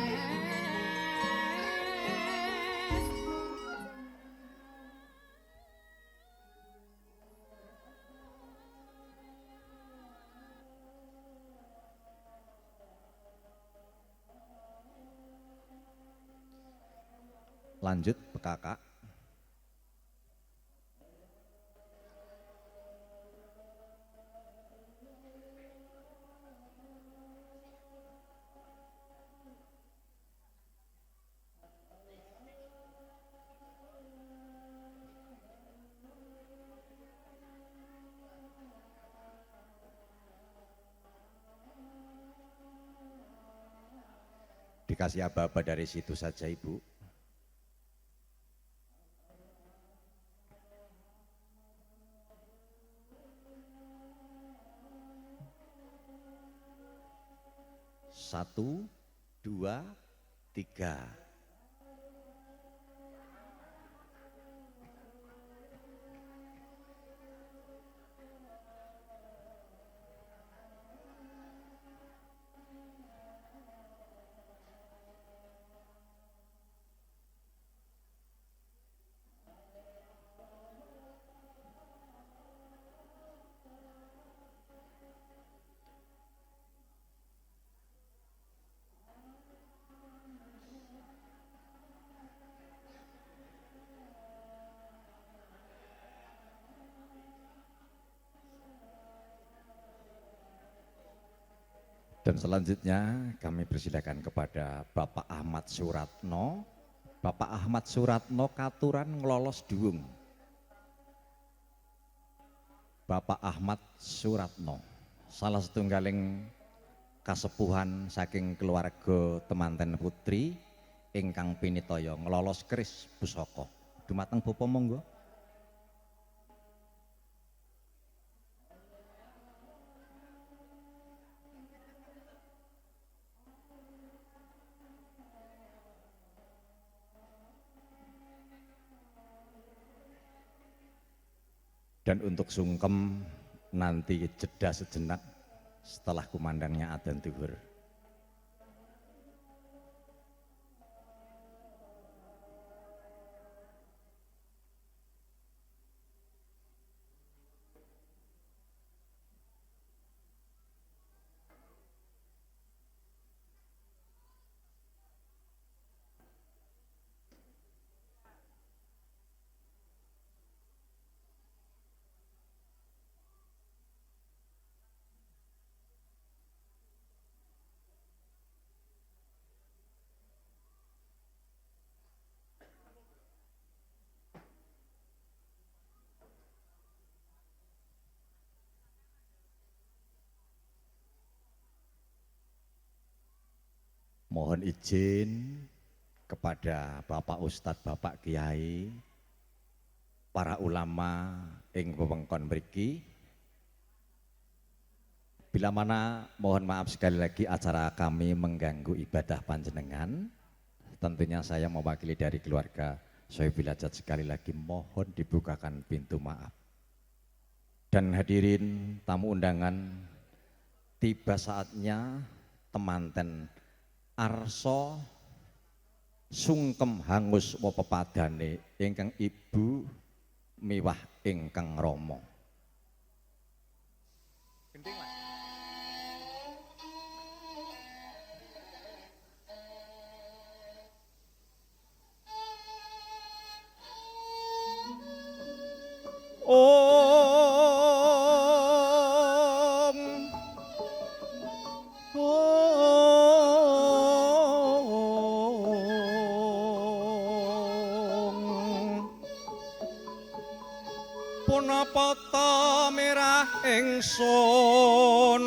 Lanjut Kakak. Dikasih aba-aba dari situ saja Ibu. Satu, dua, tiga. Dan selanjutnya kami persilakan kepada Bapak Ahmad Suratno. Bapak Ahmad Suratno katuran ngelolos duwung. Bapak Ahmad Suratno, salah setunggaling kasepuhan saking keluarga temanten putri ingkang pinitaya ngelolos keris pusaka. Dumateng Bapak monggo. Dan untuk sungkem nanti jeda sejenak setelah kumandangnya adzan zuhur. Mohon izin kepada Bapak Ustadz, Bapak Kiai, para ulama ing wewengkon mriki. Bila mana mohon maaf sekali lagi acara kami mengganggu ibadah panjenengan. Tentunya saya mewakili dari keluarga Sohibul Hajat sekali lagi mohon dibukakan pintu maaf. Dan hadirin tamu undangan, tiba saatnya temanten arsa sungkem hangus wa pepadane ingkang ibu miwah ingkang rama. Punapa ta mirah ingsun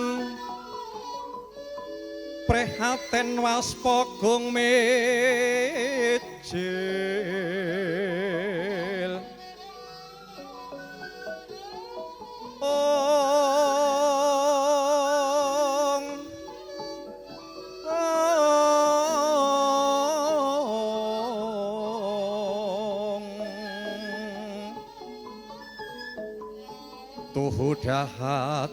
prihatin waspagung mijil tuhu dahat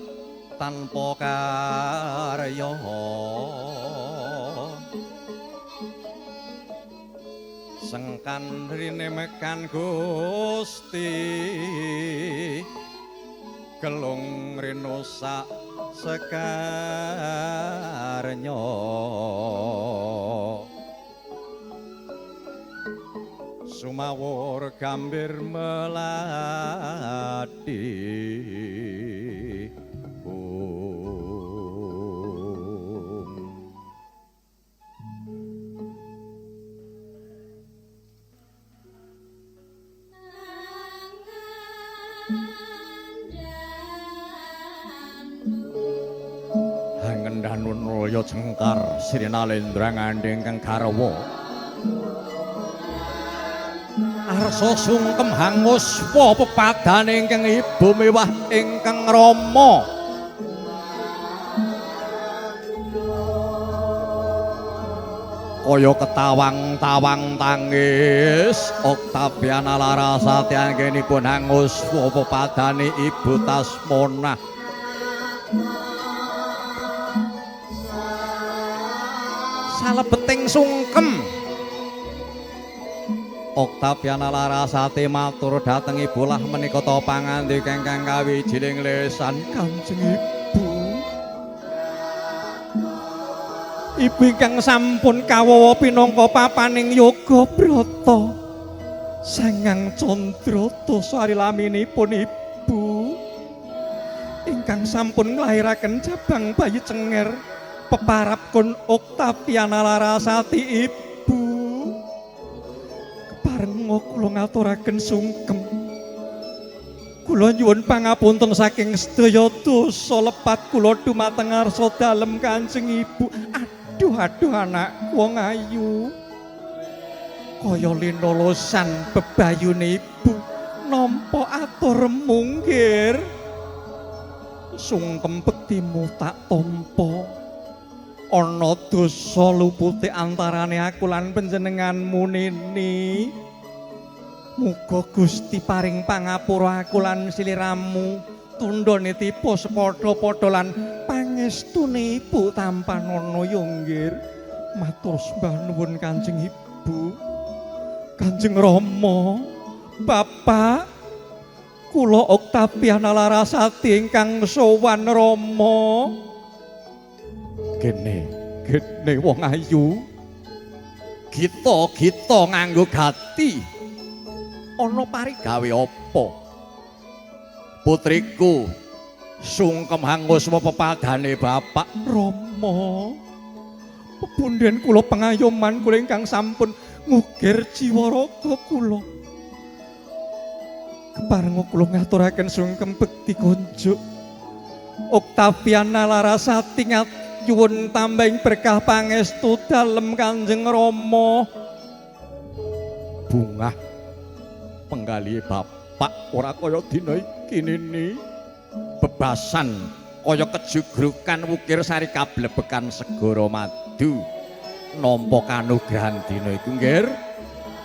tanpa karya sengkan rine mekan Gusti gelung rinosak sekarnya sumawur gambir melati Hangendanun loyo cengkar Srinalendra ngandheng kang garwa arsa sungkem hangus wa pepadane ingkang ibu miwah ingkang rama kaya ketawang-tawang tangis Oktaviana Larasati anggenipun hangus wa pepadane ibu Tasmona salebeting sungkem Oktaviana Larasati matur dhateng ibu lah menika ta pangandika ingkang kawijining lesan Kanjeng Ibu. Ibu ingkang sampun kawawa pinangka papaning yoga brata Sangang Candrata sari laminipun ibu ingkang sampun nglairaken cabang bayi cenger peparap kon Oktaviana Larasati ibu. Keparenga kula ngaturaken sungkem. Kula nyuwun pangapunten saking sedaya dosa lepat kula dumateng ngarsa dalem Kanjeng Ibu. Aduh anak wong ayu. Kaya linolosan bebayune ibu nampa atur munggir. Sungkem bektimu tak tampa. Ana dosa luputi antarane aku lan panjenenganmu nini. Muga Gusti paring pangapura aku lan sliramu tundhone tiba sepadha-padha lan pangestune ibu tampanana ya nggih. Matur sembah nuwun Kanjeng Ibu. Kanjeng Rama, Bapak kula Oktaviana Larasati ingkang sowan Rama. Kene wong ayu. Kita nganggo gati. Ana parigawe apa? Putriku sungkem hanguswa pepadane Bapak Rama. Pepundhen kula pengayoman kula ingkang sampun ngukir jiwa raga kula. Keparenga kula ngaturaken sungkem bekti konjuk. Oktaviana Larasati nyuwun tambahing berkah pangestu dalem Kanjeng Rama. Bungah penggali Bapak ora kaya dina iki nini. Bebasan kaya kejugrukan wukir sari kablebekan segara madu. Nampa kanugrahan dina iku nggih.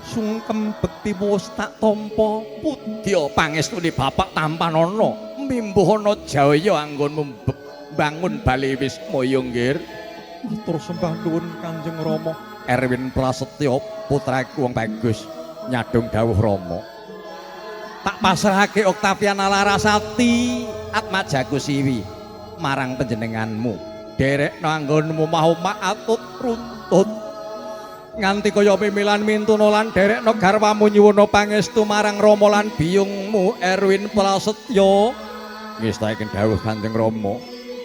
Sungkem bektimu wis tak tampa. Pudya pangestune Bapak tampanana mimbuh ana jaya anggonmu bangun bali Wismaya nggih. Matur sembah nuwun Kanjeng Rama. Erwin Prasetya putraku wong bagus nyadong dawuh Rama. Tak pasrahake Oktaviana Larasati atmajaku siwi marang panjenenganmu. Derekno anggonmu mahoma atut runtut. Nganti kaya pimilan mintuna lan derekno garwamu nyuwuna pangestu marang Rama lan biyungmu Erwin Prasetya. Ngestaken dawuh Kanjeng Rama.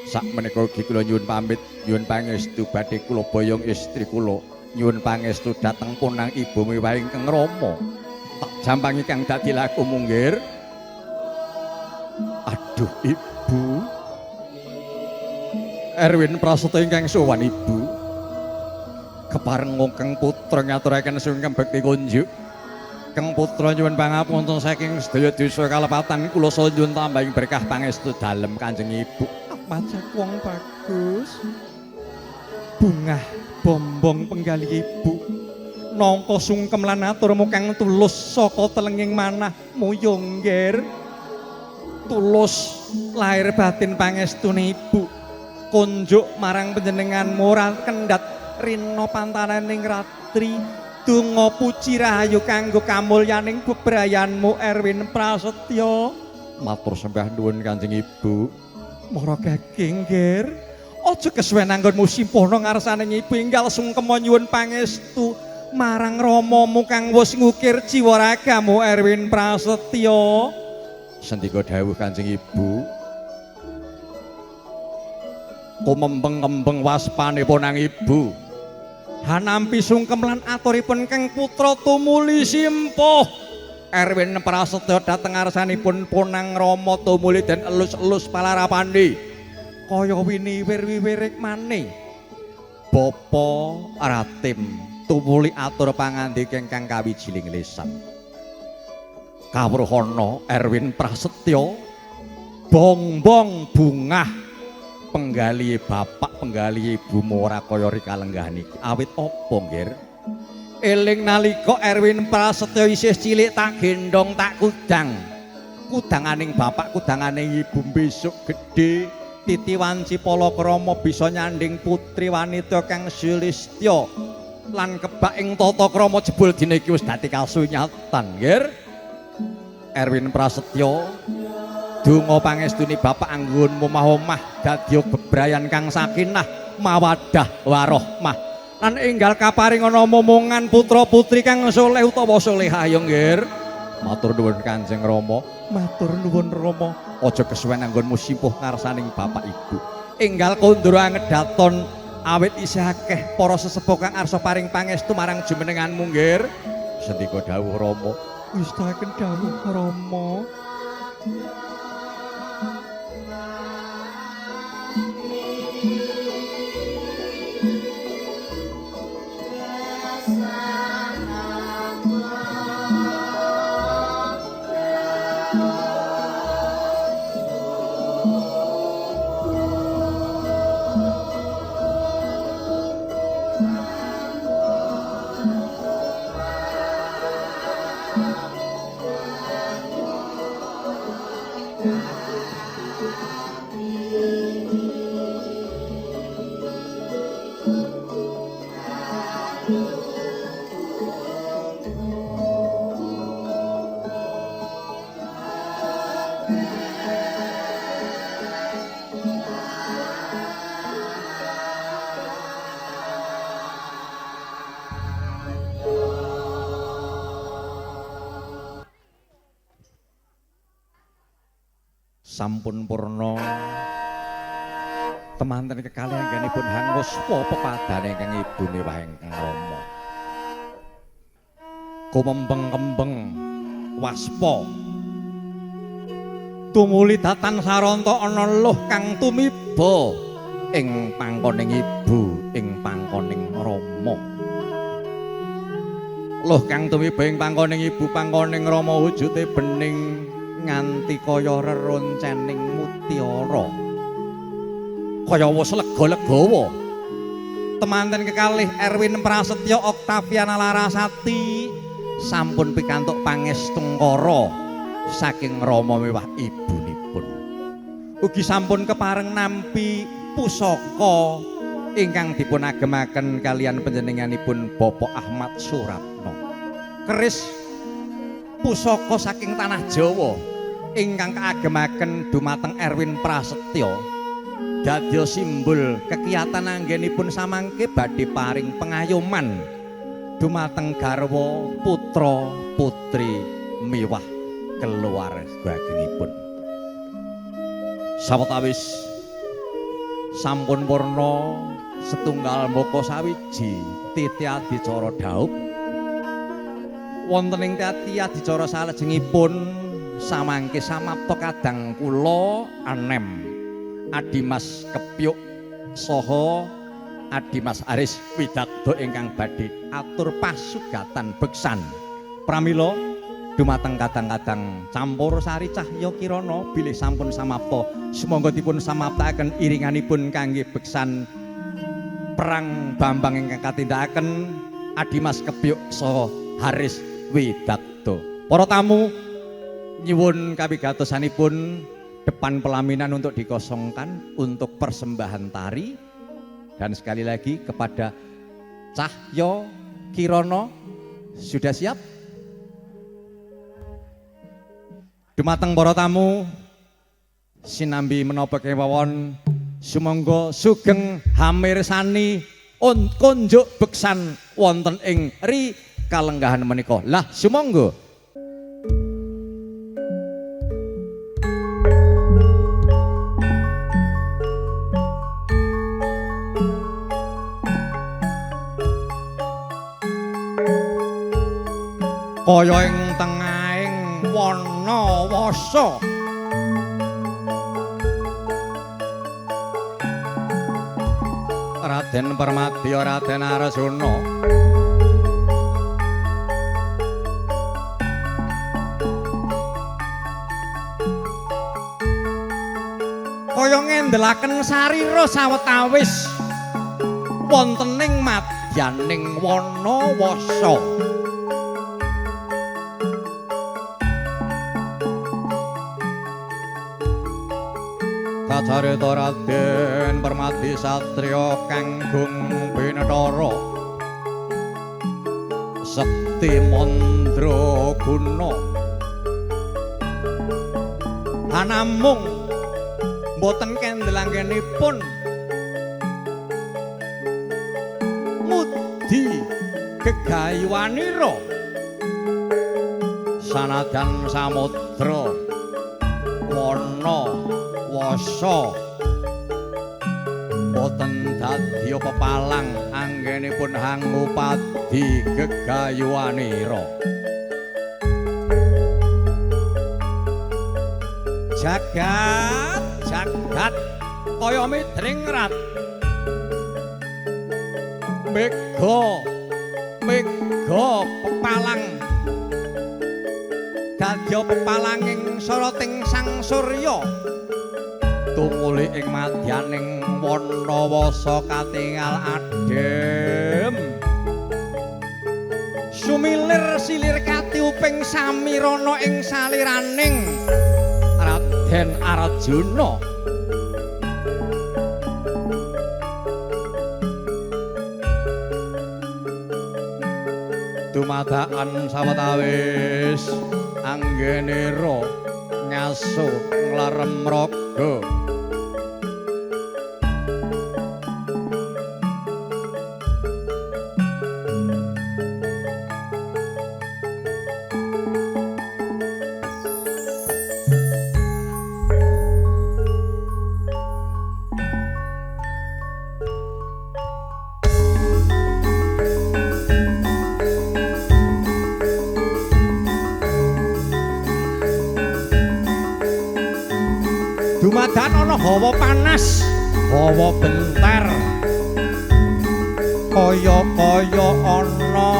Sakmenika ugi kula nyuwun pamit, nyuwun pangestu badhe kula boyong istri kula, nyuwun pangestu dhateng punang ibu miwah ingkang Rama. Tak jampangi kang dadi laku munggir. Aduh Ibu. Erwin Prasetya ingkang sowan Ibu. Keparenga Kang Putra ngaturaken sungkem bekti kunjuk. Kang Putra nyuwun pangapunten saking sedaya dosa kalepatan kula saha nyuwun tambahing berkah pangestu dalem Kanjeng Ibu. Macak wong bagus. Bungah bombong penggali Ibu. Nangka sungkem lan aturmu kang tulus saka telenging manahmu ya nggih. Tulus lahir batin pangestune Ibu. Kunjuk marang panjenenganmu ora kendhat rina pantananing ratri. Donga puji rahayu kanggo kamulyaning bebrayanmu Erwin Prasetya. Matur sembah nuwun Kanjeng Ibu. Mara gaging nggih. Aja kesuwen anggonmu simpana ngarsaning Ibu enggal sungkem nyuwun pangestu marang Ramamu kang wis ngukir jiwa ragamu Erwin Prasetya. Sendika dawuh Kanjeng Ibu. Kumembeng-embeng waspane ponang Ibu. Hanampi sungkem lan aturipun Kang Putra tumuli simpuh. Erwin Prasetya dhateng ngarsanipun ponang Rama tumuli den elus-elus palarapane. Kaya winiwir-wiwirik maneh. Bapa Ratim tumuli atur pangandika ingkang kawijining lisan. Kawruhana Erwin Prasetya bongbong bungah penggali Bapak penggali Ibumu ora kaya rikalenggah niki. Awit apa nggih? Eling nalika Erwin Prasetya isih cilik tak gendong tak kudang. Kudanganing Bapak kudanganing Ibu besok gedhe Titi Wanci Palakrama bisa nyanding putri wanita kang Sulistya lan kebak ing tata krama jebul dina iki wis dadi kasunyatan nggih. Erwin Prasetya donga pangestune Bapak anggonmu omah-omah dadi bebrayan kang sakinah mawaddah warahmah. Lan enggal kaparing ana momongan putra-putri kang saleh utawa salehah ya nggih. Matur nuwun Kanjeng Rama, matur nuwun Rama. Aja kesuwen anggonmu simpuh ngarsaning Bapak Ibu. Enggal kondro angedhaton awit isih akeh para sesepuh kang arsa paring pangestu marang jumenenganmu nggir. Sendika dawuh Rama. Wistaken dawuh Rama. Sampun purna temanten kekalih anggenipun hangus pepadane ingkang ibu miwah ingkang Rama. Kumembeng-kembeng waspa tumuli datan saranta ana luh kang tumiba ing pangkoning ibu ing pangkoning Rama. Luh kang tumiba ing pangkoning ibu pangkoning Rama wujude bening nganti kaya reroncening mutiara. Kaya wis lega-legawa. Temanten kekalih Erwin Prasetyo Oktaviana Larasati sampun pikantuk pangestungkara saking Rama miwah ibunipun. Ugi sampun kepareng nampi pusaka ingkang dipun agemaken kalian panjenenganipun Bapak Ahmad Suratno. Keris pusaka saking tanah Jawa ingkang kaagemaken dumateng Erwin Prasetyo dadya simbol kekiyatan anggenipun samangke badhe paring pengayoman dumateng garwa putra putri miwah keluarganipun. Sawetawis sampun purna setunggal moko sawiji titi adicara daup wonten ing titi adicara salajengipun samangke samapta kadang kula Anem Adimas Kepyuk saha Adimas Aris Widakdo ingkang badhe atur pasugatan beksan pramila dumateng kadang-kadang campur sari cahya kirana bilih sampun samapta sumangga dipun samaptakaken iringanipun kangge beksan perang Bambang ingkang katindakaken Adimas Kepyuk saha Haris Widakdo. Para tamu nyuwun kawigatosanipun depan pelaminan untuk dikosongkan untuk persembahan tari dan sekali lagi kepada Cahyo Kirono sudah siap? Dumateng para tamu sinambi menapa kemawon sumangga sugeng hamirsani kunjuk beksan wonten ing ri kalenggahan menika. Lah sumangga kaya ing tengahing wana wasa Raden Permadya Raden Arjuna kaya ngendelaken sarira sawetawis wontening madyaning wana wasa. Kacarita Raden Permadi Satriya kanggung Binethara Sekti Mandraguna anamung boten kendel-anggenipun mudi gegayuwanira sanajan samudra wana wasa boten dadya pepalang anggenipun Hangupadi gegayuwanira. Jagat jagat kaya midringrat mega pepalang dadya pepalanging soroting sang surya tumuli ing madyaning wanawasa katingal adhem sumilir silir katiuping samirana ing saliraning Raden Arjuna. Dumadakan sawetawis anggenira ngaso nglarem raga. Dumadan ana hawa panas, hawa benter. Kaya-kaya ana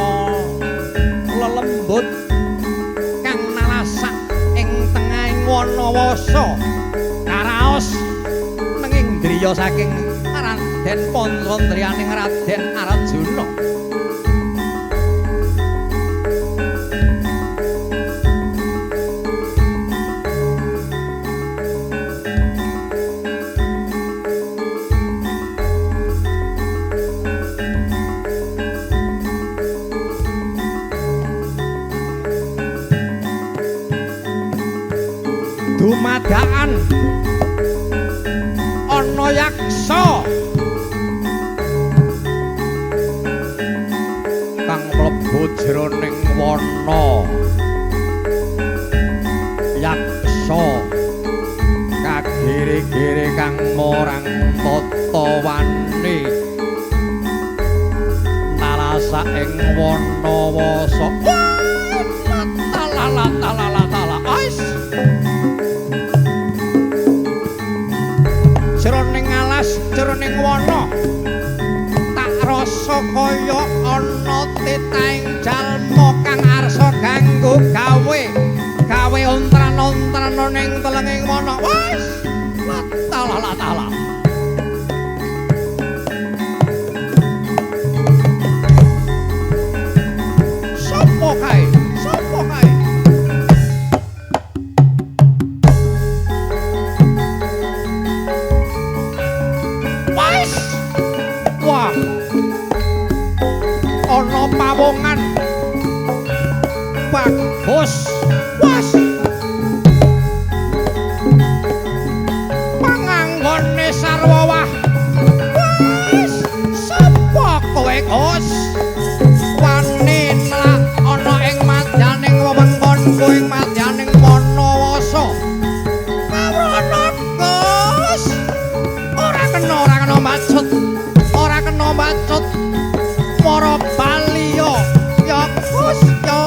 lelembut kang nalasak ing tengahing wanawasa. Karaos nenging driya saking Raden Pancandriyaning Raden Arjuna. Dumadakan ana yaksa kang mlebu jroning wana yaksa kagiri-giri kang morang tata wani nalasa ing wanawasa talala ais jroning alas jroning wana tak rasa kaya ana titaing jalma kang arsa ganggo gawe ontran-ontrana ning telenging wana wis talala sapa kae wah ana pawongan bagus was panganggone sarwa wah wis sapa kowe Gus wani nelak ana ing madyaning wewengkonku ing madyaning wanawasa kawrana Gus ora kena maksud para baliya ya Gus ya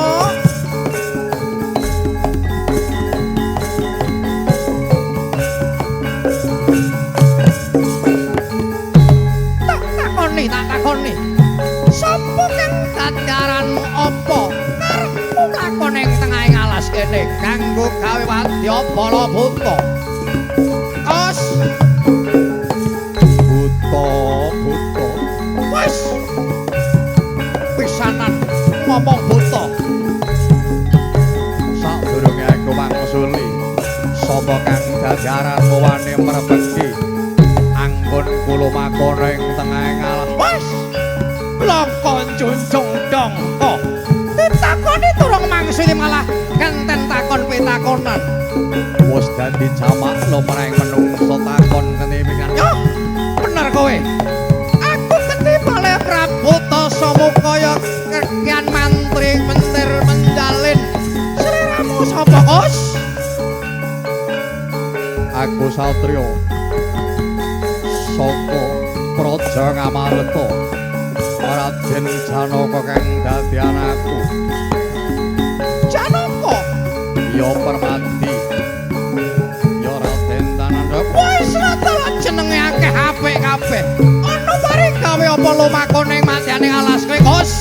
tak takoni sapa kang dadaranmu apa karepmu lakon ing tengahing alas kene kanggo gawe wadya bala buta Gus buta wis pisanan ngomong buta sadurunge aku mangsuli sapa kang dadaranmu wani mrebeki anggon kula makono ing tengahing alas wis lakon junjung dongko ditakoni turung mangsuli malah kenten takon pitakonan wis dadi jamak lumrahing menungso takon kene yo bener kowe aku ketipale Prabu Tasamukaya kekian mantri mentir menjalin sliramu sapa Gus aku satriya saka raja Ngamarta Raden Janaka kang dadi anakku Janaka ya Permati ya Raden Tananda wis rata jenenge akeh apik kabeh ana mari gawe apa lumakon ning madyane alas kowe Gus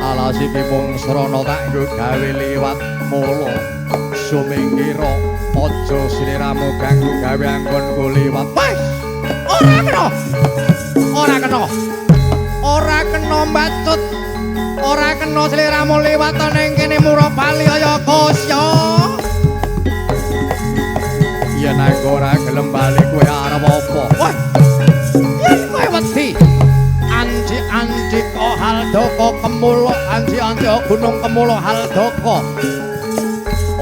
alasipun mung srana tak nggo gawe liwat mula sumingkira aja sliramu ganggu gawe anggonku liwat wis ora kena mbatut ora kena sliramu liwat ning kene mura bali ya Gus ya yen aku ora gelem bali kowe arep apa wah yen kowe wedi anji ko haldoko kemulo anji gunung kemulo haldoko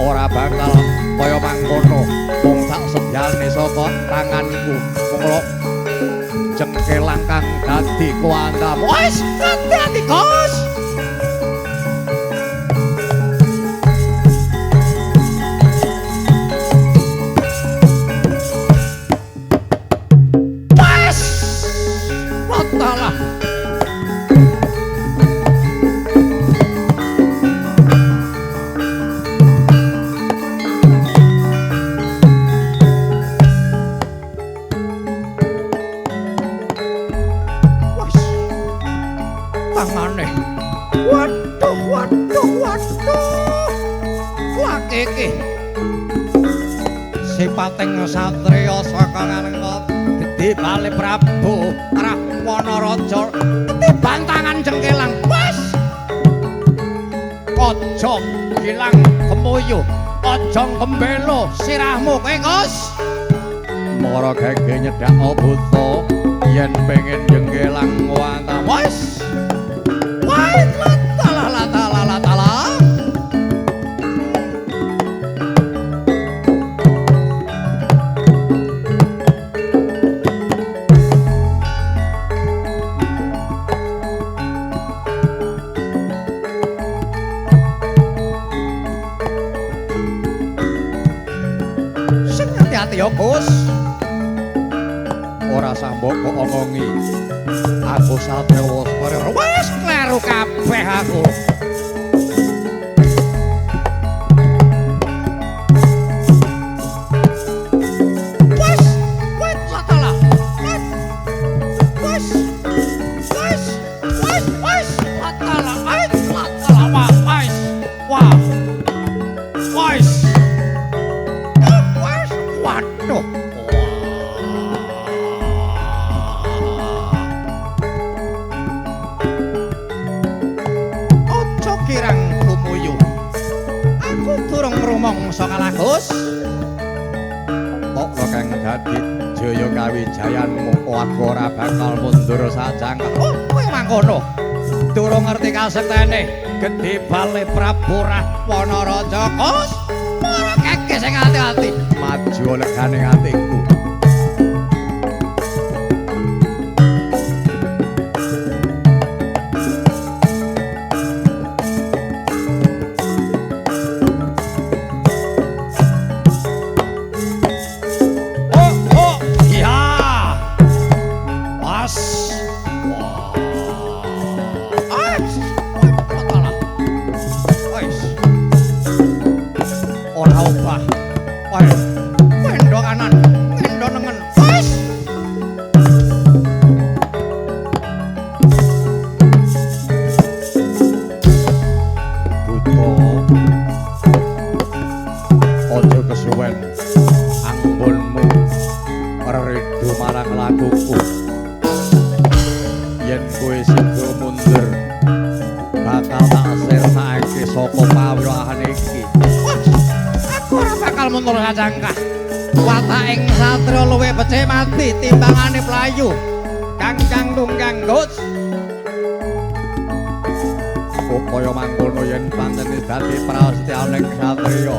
ora bakal kaya mangkono wong sak sedyane saka tanganku mula jengkelang kang dadi kuantamu wis hati-hati Gus wis ratalah tangane waduh iki sipating satriya saka ngarengka Gedhe Bali Prabu Rahwana-raja bantangan jengkelang wis aja gilang kemuyu aja gembelo sirahmu kowe Gus mara gege nyedak buta yen pengen jengkelang wantah wis wait latala sing hati-hati ya Gus ora sambok kok omongi aku sadewa wis kleru kabeh aku wis latala wis latala wis waduh kirang kumuyu aku durung rumangsa kalah Gus kok kang dadi jaya kawijayanmu aku ora bakal mundur sajangkah oh kowe mangkono durung ngerti kasektene Gedhe Bali Prabu Rahwana-raja Gus ora keke sing ati-ati maju legane atiku wataking satriya luwih becik mati timbangane playu Kangkang Tunggang Gus upaya mangkono yen pancen dadi prasetyaning satriya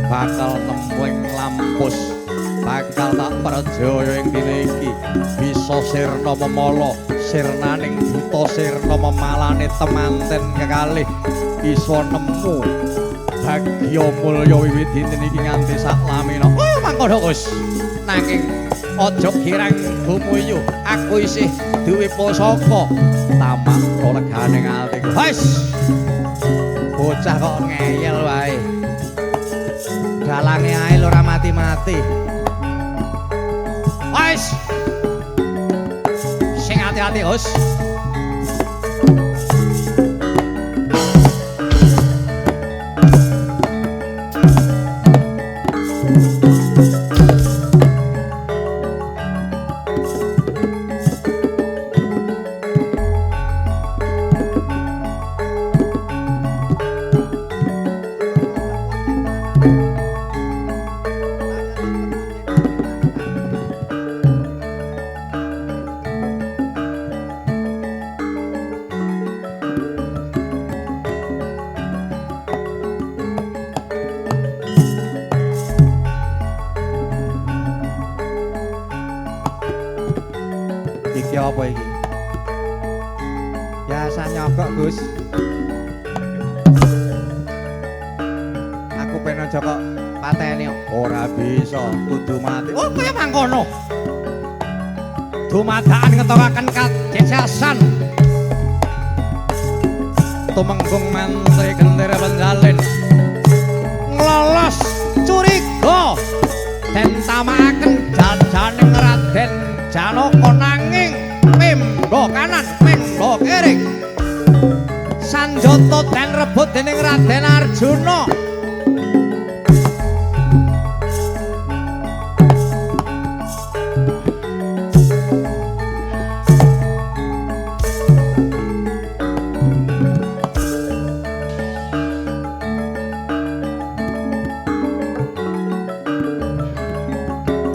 bakal nempling lampus bakal tak perjaya ing dina iki bisa sirna memala sirnaning buta sirna memalane temanten kekalih isa nemu bagya mulya wiwit dinten iki nganti sak lamina. Oh mangkono Gus. nanging aja kirang gumuyu aku isih duwe pusaka tamak kolegane atiku wis bocah kok ngeyel wae dalange ae ora mati-mati wis sing hati-hati Hus. Iki apa iki? Biasa nyogok, Gus. Aku pengen aja kok pateni ora bisa, kudu mati. Oh, kaya mangkono. Dumadakan ngetokaken kadesasan. Tumenggung mantri gendera penjalin. Nglolos curiga den tamakaken jajaning Raden Janaka nanging mimba kanan mimba kiri sanjata den rebut dening Raden Arjuna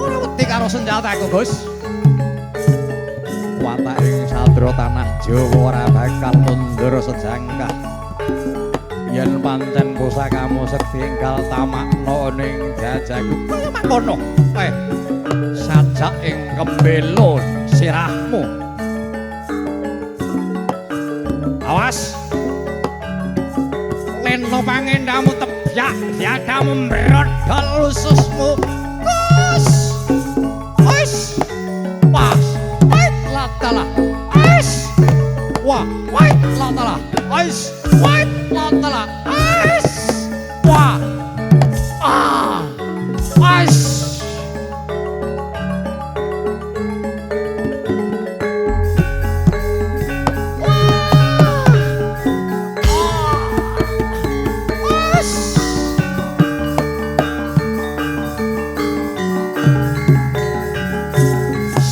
ora wedi karo senjataku Gus. Watak ing sadra tanah Jawa ora bakal mundur sejangkah yen pancen pusakamu sekti enggal tamakna ning jajaku kaya mangkono sajak ing kembelo sirahmu awas leno pangendamu tebyak diadamu mbrodol ususmu Gus wis pas latala ais wah wait latala ais wait latala ais wah ais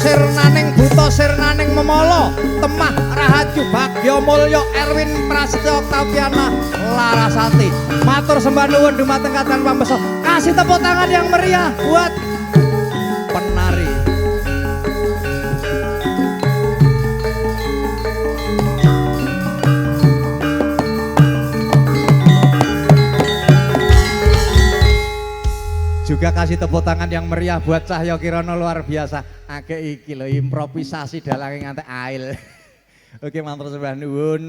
sirnaning buta sirnaning memala temah rahayu bagya mulya Erwin Prasetyo Oktaviana Larasati matur sembah nuwun dumateng kadang pambesa kasih tepuk tangan yang meriah buat penari juga kasih tepuk tangan yang meriah buat Cahyo Kirana luar biasa agak iki lho improvisasi dalange ngantek ail oke matur sembah nuwun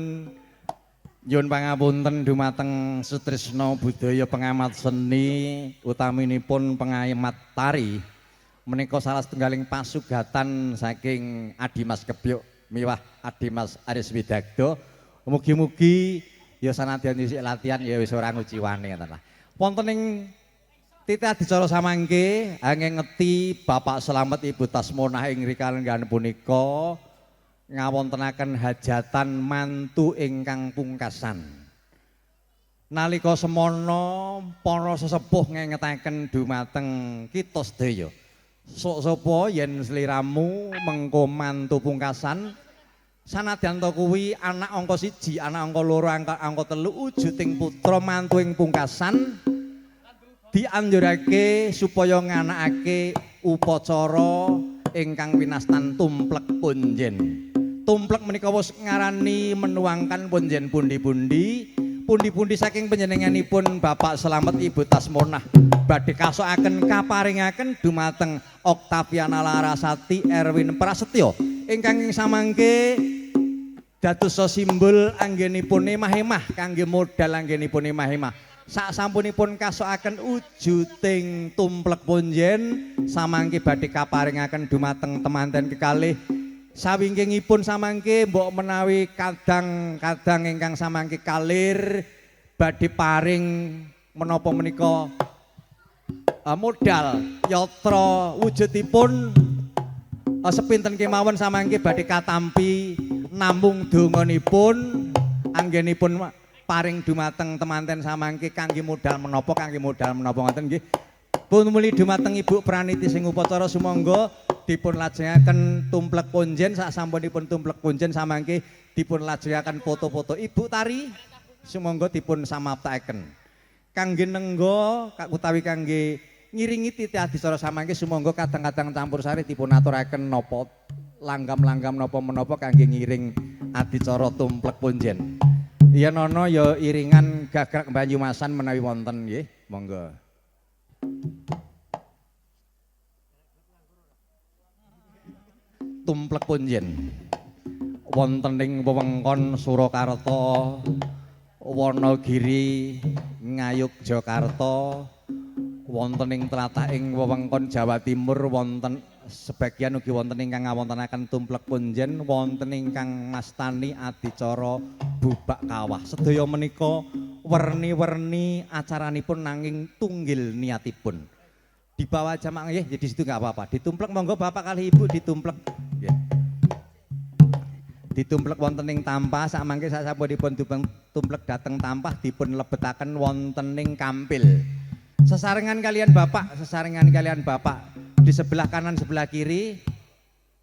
nyuwun pangapunten dumateng Sutrisno Budaya pengamat seni utaminipun pengamat tari menika salah setunggaling pasugatan saking Adimas Kebyuk miwah Adimas Aris Widagdo mugi-mugi ya sanadyan isih latihan ya wis ora nguciwane ngoten lah wonten ing titah dicara samangke angin ngeti Bapak Slamet Ibu Tasmonah ing rikalenggan punika ngawontenaken hajatan mantu ingkang pungkasan. Nalika semana para sesepuh ngengetaken dumateng kita sedaya. Sok sapa yen sliramu mengko mantu pungkasan sanadyan to kuwi anak angka 1, anak angka 2, angka 3 wujuding putra mantu ing pungkasan dianjurake supaya nganakake upacara ingkang winastan tumplek punjen. Tumplek menika wis ngarani menuangkan punjen pundi-pundi, pundi-pundi saking panjenenganipun Bapak Slamet Ibu Tasmonah badhe kasokaken kaparingaken dumateng Oktaviana Larasati Erwin Prasetyo ingkang samangke dados simbol anggenipun emah-emah kangge modal anggenipun emah-emah. sak sampunipun kasokaken wujuding tumplek punjen samangke badhe kaparingaken dumateng temanten kekalih sawingkingipun samangke mbok menawi kadang-kadang ingkang samangke kalir badhe paring menapa menika modal yatra wujudipun sepinten kemawon samangke badhe katampi namung donganipun anggenipun paring dumateng temanten samangke kangge modal menapa ngoten nggih. Pun muli dumateng Ibu Praniti sing upacara sumangga dipun lajengaken tumplek punjen sak sampunipun tumplek punjen samangke dipun lajengaken foto-foto Ibu Tari sumangga dipun samaptaken. Kangge nengga utawi kangge ngiringi titi adicara samangke sumangga kadang-kadang campur sari dipun aturaken napa langgam-langgam napa menapa kangge ngiring adicara tumplek punjen. Iya nono ya iringan gagrak Banyumasan menawi wonten nggih, monggo. Tumplek punjen wonten ing wewengkon Surakarta, Wonogiri, Ngayogyakarta, wonten ing tlatahing wewengkon Jawa Timur wonten sebagian ugi wonten ingkang ngawontenaken tumplek punjen, wonten ingkang mastani adicara bubak kawah. Sedaya menika werni-werni acaranipun nanging tunggil niatipun. Di bawah jamaah nggih, di situ enggak apa-apa. Ditumplek monggo Bapak kali Ibu ditumplek. Nggih. Ditumplek wonten ing tampah samangke sasampunipun tumplek dhateng tampah dipun lebetaken wonten ing kampil. Sesarengan kalian Bapak di sebelah kanan sebelah kiri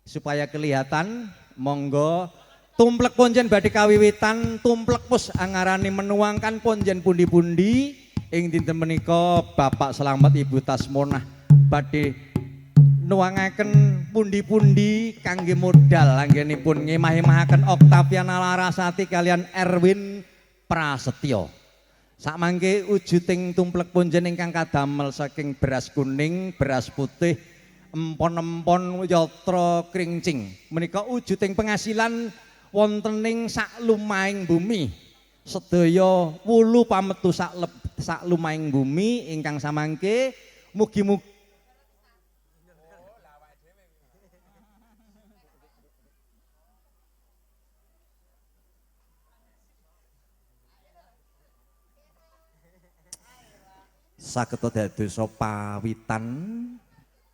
supaya kelihatan monggo tumplek punjen badhe kawiwitan tumplek pus angarane menuangkan punjen pundi-pundi ing dinten menika Bapak Slamet Ibu Tasmonah badhe nuangaken pundi-pundi kangge modal anggenipun ngemah-emahaken Oktaviana Larasati kalian Erwin Prasetyo. Sakmangke wujuding tumplek punjen ingkang kadamel saking beras kuning, beras putih, empon-empon yatra kringcing. Menika wujuding penghasilan wontening saklumahing bumi. Sedaya wulu pametu saklumahing bumi ingkang samangke mugi-mugi saged dados pawitan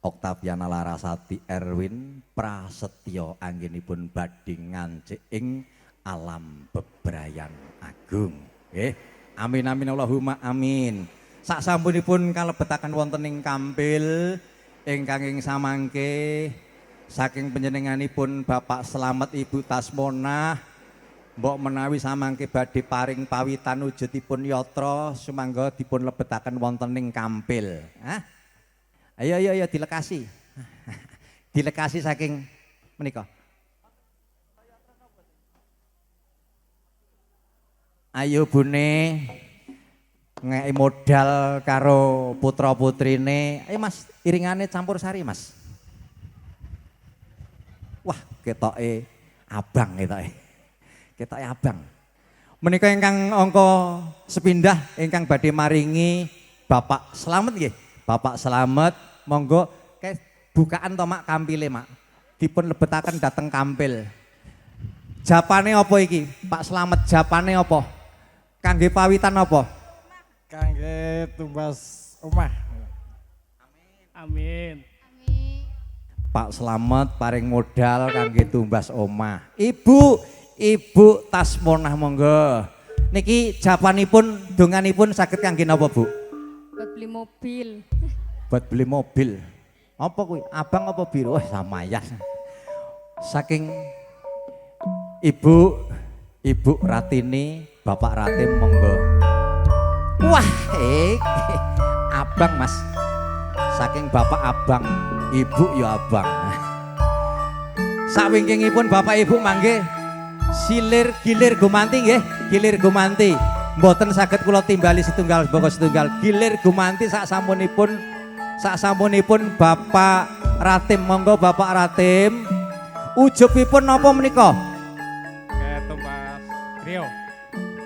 Oktaviana Larasati Erwin Prasetyo anggenipun badhe ngancik ing alam bebrayan agung. Nggih. Amin amin Allahumma amin. Sak sampunipun kalebetaken wonten ing kampil ingkang ing samangke saking panjenenganipun Bapak Slamet Ibu Tasmonah mbok menawi samangke badhe paring pawitan wujudipun yatra sumangga dipun lebetaken wonten ing kampil. Hah? Ayo dilekasi. Dilekasi saking menika. Ayo bune ngeki modal karo putra-putrine. Ayo Mas, iringane campur sari Mas. Wah, ketoke abang ketoke. Ketoke abang. Menika ingkang angka sepindah ingkang badhe maringi Bapak Slamet nggih. Bapak Slamet monggo bukaan to Mak kampile Mak. Dipun lebetaken dateng kampil. Japane apa iki? Pak Slamet japane apa? Kangge pawitan apa? Kangge tumbas omah. Amin. Pak Slamet paring modal kangge tumbas omah. Ibu Tasmonah monggo. Niki japanipun donganipun saged kangge napa Bu? Buat beli mobil. Buat beli mobil. Apa kuwi? Abang apa biru? Wah, samayas. Saking Ibu Ratini, Bapak Ratim monggo. Wah, abang Mas. Saking Bapak abang, Ibu ya abang. Sawingkingipun Bapak Ibu mangke gilir gumanti nggih, gilir gumanti. Mboten saged kula timbali setunggal boko setunggal. Gilir gumanti sak sampunipun Bapak Ratim monggo Bapak Ratim. Ujubipun napa menika? Tumbas griya.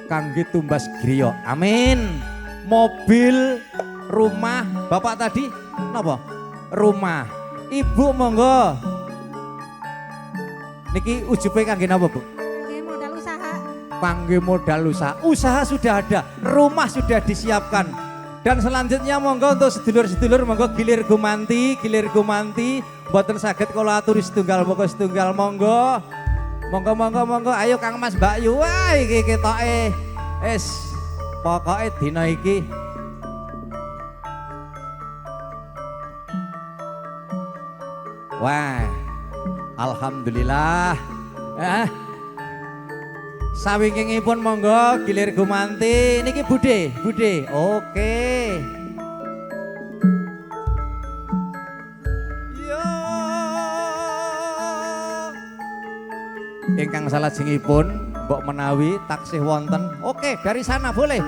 Kangge tumbas griya. Amin. mobil, rumah. Bapak tadi napa? Rumah. Ibu monggo. Niki ujube kangge napa, Bu? Kangge modal usaha. Kangge modal usaha. Usaha sudah ada, rumah sudah disiapkan. Dan selanjutnya monggo untuk sedulur-sedulur monggo gilir gumanti, mboten saged kula aturi setunggal monggo setunggal monggo. Monggo ayo Kang Mas Mbak Yu. Wah iki ketoke wis pokoke dina iki wah alhamdulillah. Sawingkingipun monggo gilir gumanti niki Bude. Oke. Yo. Ingkang salajengipun mbok menawi taksih wonten. Oke, dari sana boleh.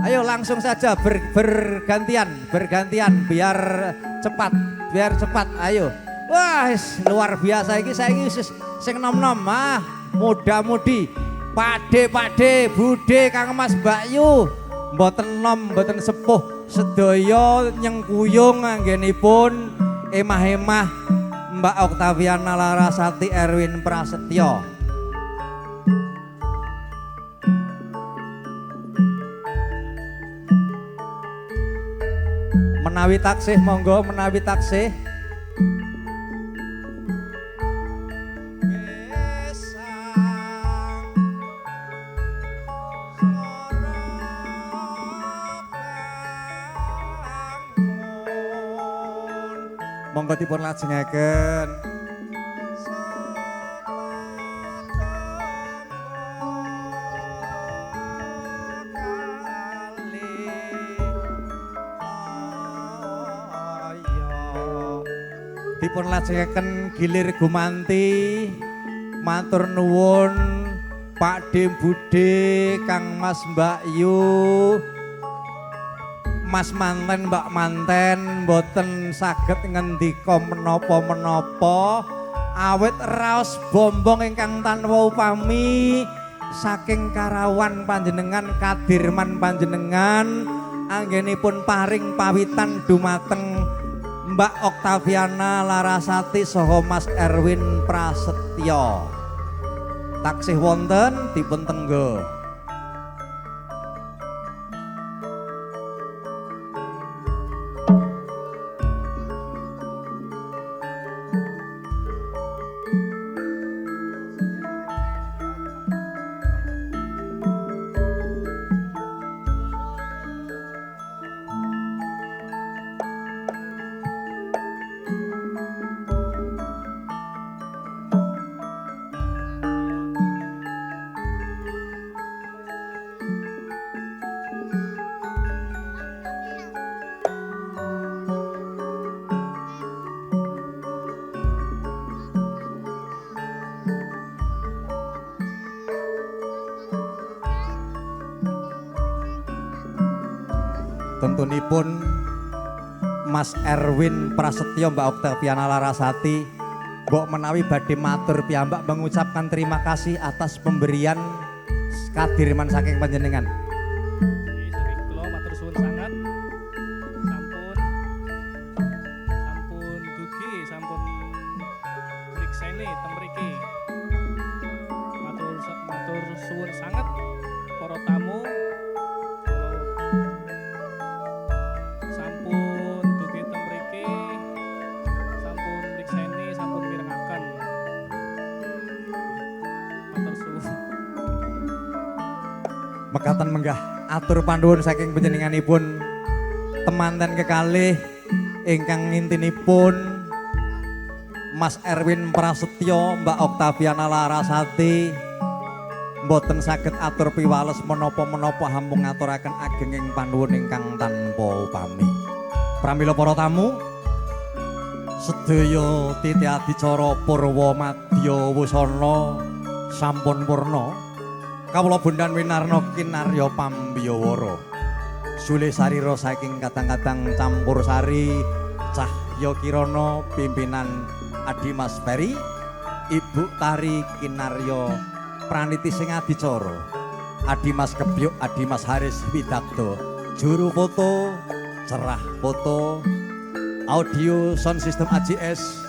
Ayo langsung saja bergantian biar cepat. Ayo. Wah, luar biasa iki saiki sing nom-nom muda-mudi. Pakde, Bude, Kang Mas Mbak Yu, mboten nom, mboten sepuh, sedaya nyengkuyung anggenipun emah-emah Mbak Oktaviana Larasati Erwin Prasetyo. Menawi taksih monggo, menawi taksih. Monggo dipun lajengaken. Dipun lajengaken gilir gumanti. Matur nuwun Pakde Bude, Kang Mas Mbak Yu. Mas manten Mbak manten mboten saged ngendika menapa-menapa awit raos bombong ingkang tanpa upami saking karawan panjenengan kadirman panjenengan anggenipun paring pawitan dumateng Mbak Oktaviana Larasati saha Mas Erwin Prasetyo. Taksih wonten dipun tenggo. Tentunipun Mas Erwin Prasetyo Mbak Oktaviana Larasati mbok menawi badhe matur piyambak mengucapkan terima kasih atas pemberian kadirman saking panjenengan. Saking kula matur suwun sangat. Sampun dugi, sampun mrikseni teng mriki. Matur suwun sangat para tamu. Mekaten menggah atur panduwun saking panjenenganipun temanten kekalih ingkang ngintinipun Mas Erwin Prasetyo Mbak Oktaviana Larasati mboten saged atur piwales menapa-menapa hampung ngaturaken agenging panduwun ingkang tanpa upami. Pramila para tamu sedaya titi adicara purwa madya wusana sampun purna. Kawula Bondan winarna kinarya pambiyawara. Sule sarira saking kadang-kadang campur sari Cahya Kirana pimpinan Adi Mas Ferry, Ibu Tari kinarya praniti sing adicara Adi Mas Kebyuk, Adi Mas Haris Widakdo juru foto, cerah foto, audio sound system AJS,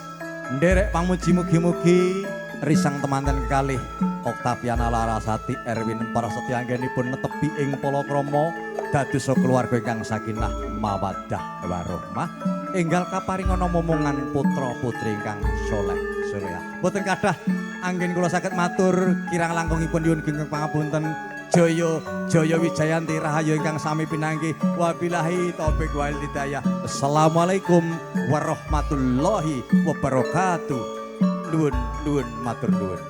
nderek pamuji mugi-mugi risang temanten kekalih Oktaviana Larasati Erwin Prasetyo anggenipun netepi ing palakrama dados keluarga ingkang sakinah mawaddah warahmah enggal kaparingana momongan putra putri ingkang saleh salehah. Boten kathah anggen kula saged matur kirang langkungipun nyuwun gunging pangapunten. Jaya Wijayanti Rahayu ingkang sami pinanggih. Wabillahi taufik wal hidayah. Assalamualaikum warahmatullahi wabarakatuh. Nuwun matur nuwun.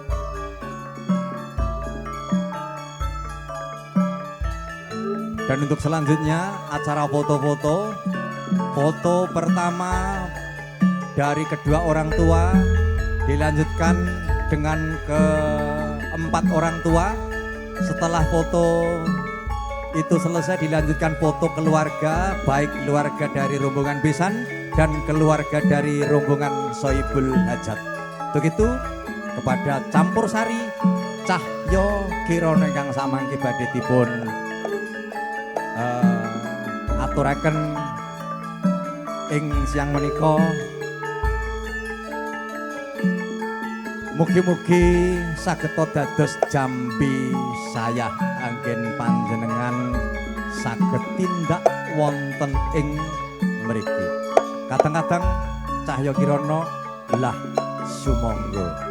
Dan untuk selanjutnya acara foto-foto. Foto pertama dari kedua orang tua dilanjutkan dengan keempat orang tua. Setelah foto itu selesai dilanjutkan foto keluarga, baik keluarga dari rombongan besan dan keluarga dari rombongan Soibul Hajat. Begitu kepada campur sari Cahyo Kirana ingkang samangke badhe dipun aturaken ing siang menika. Mugi-mugi saged dados jambi saya anggen panjenengan saged tindak wonten ing mriki. Kadang-kadang Cahyo Kirana lah sumangga.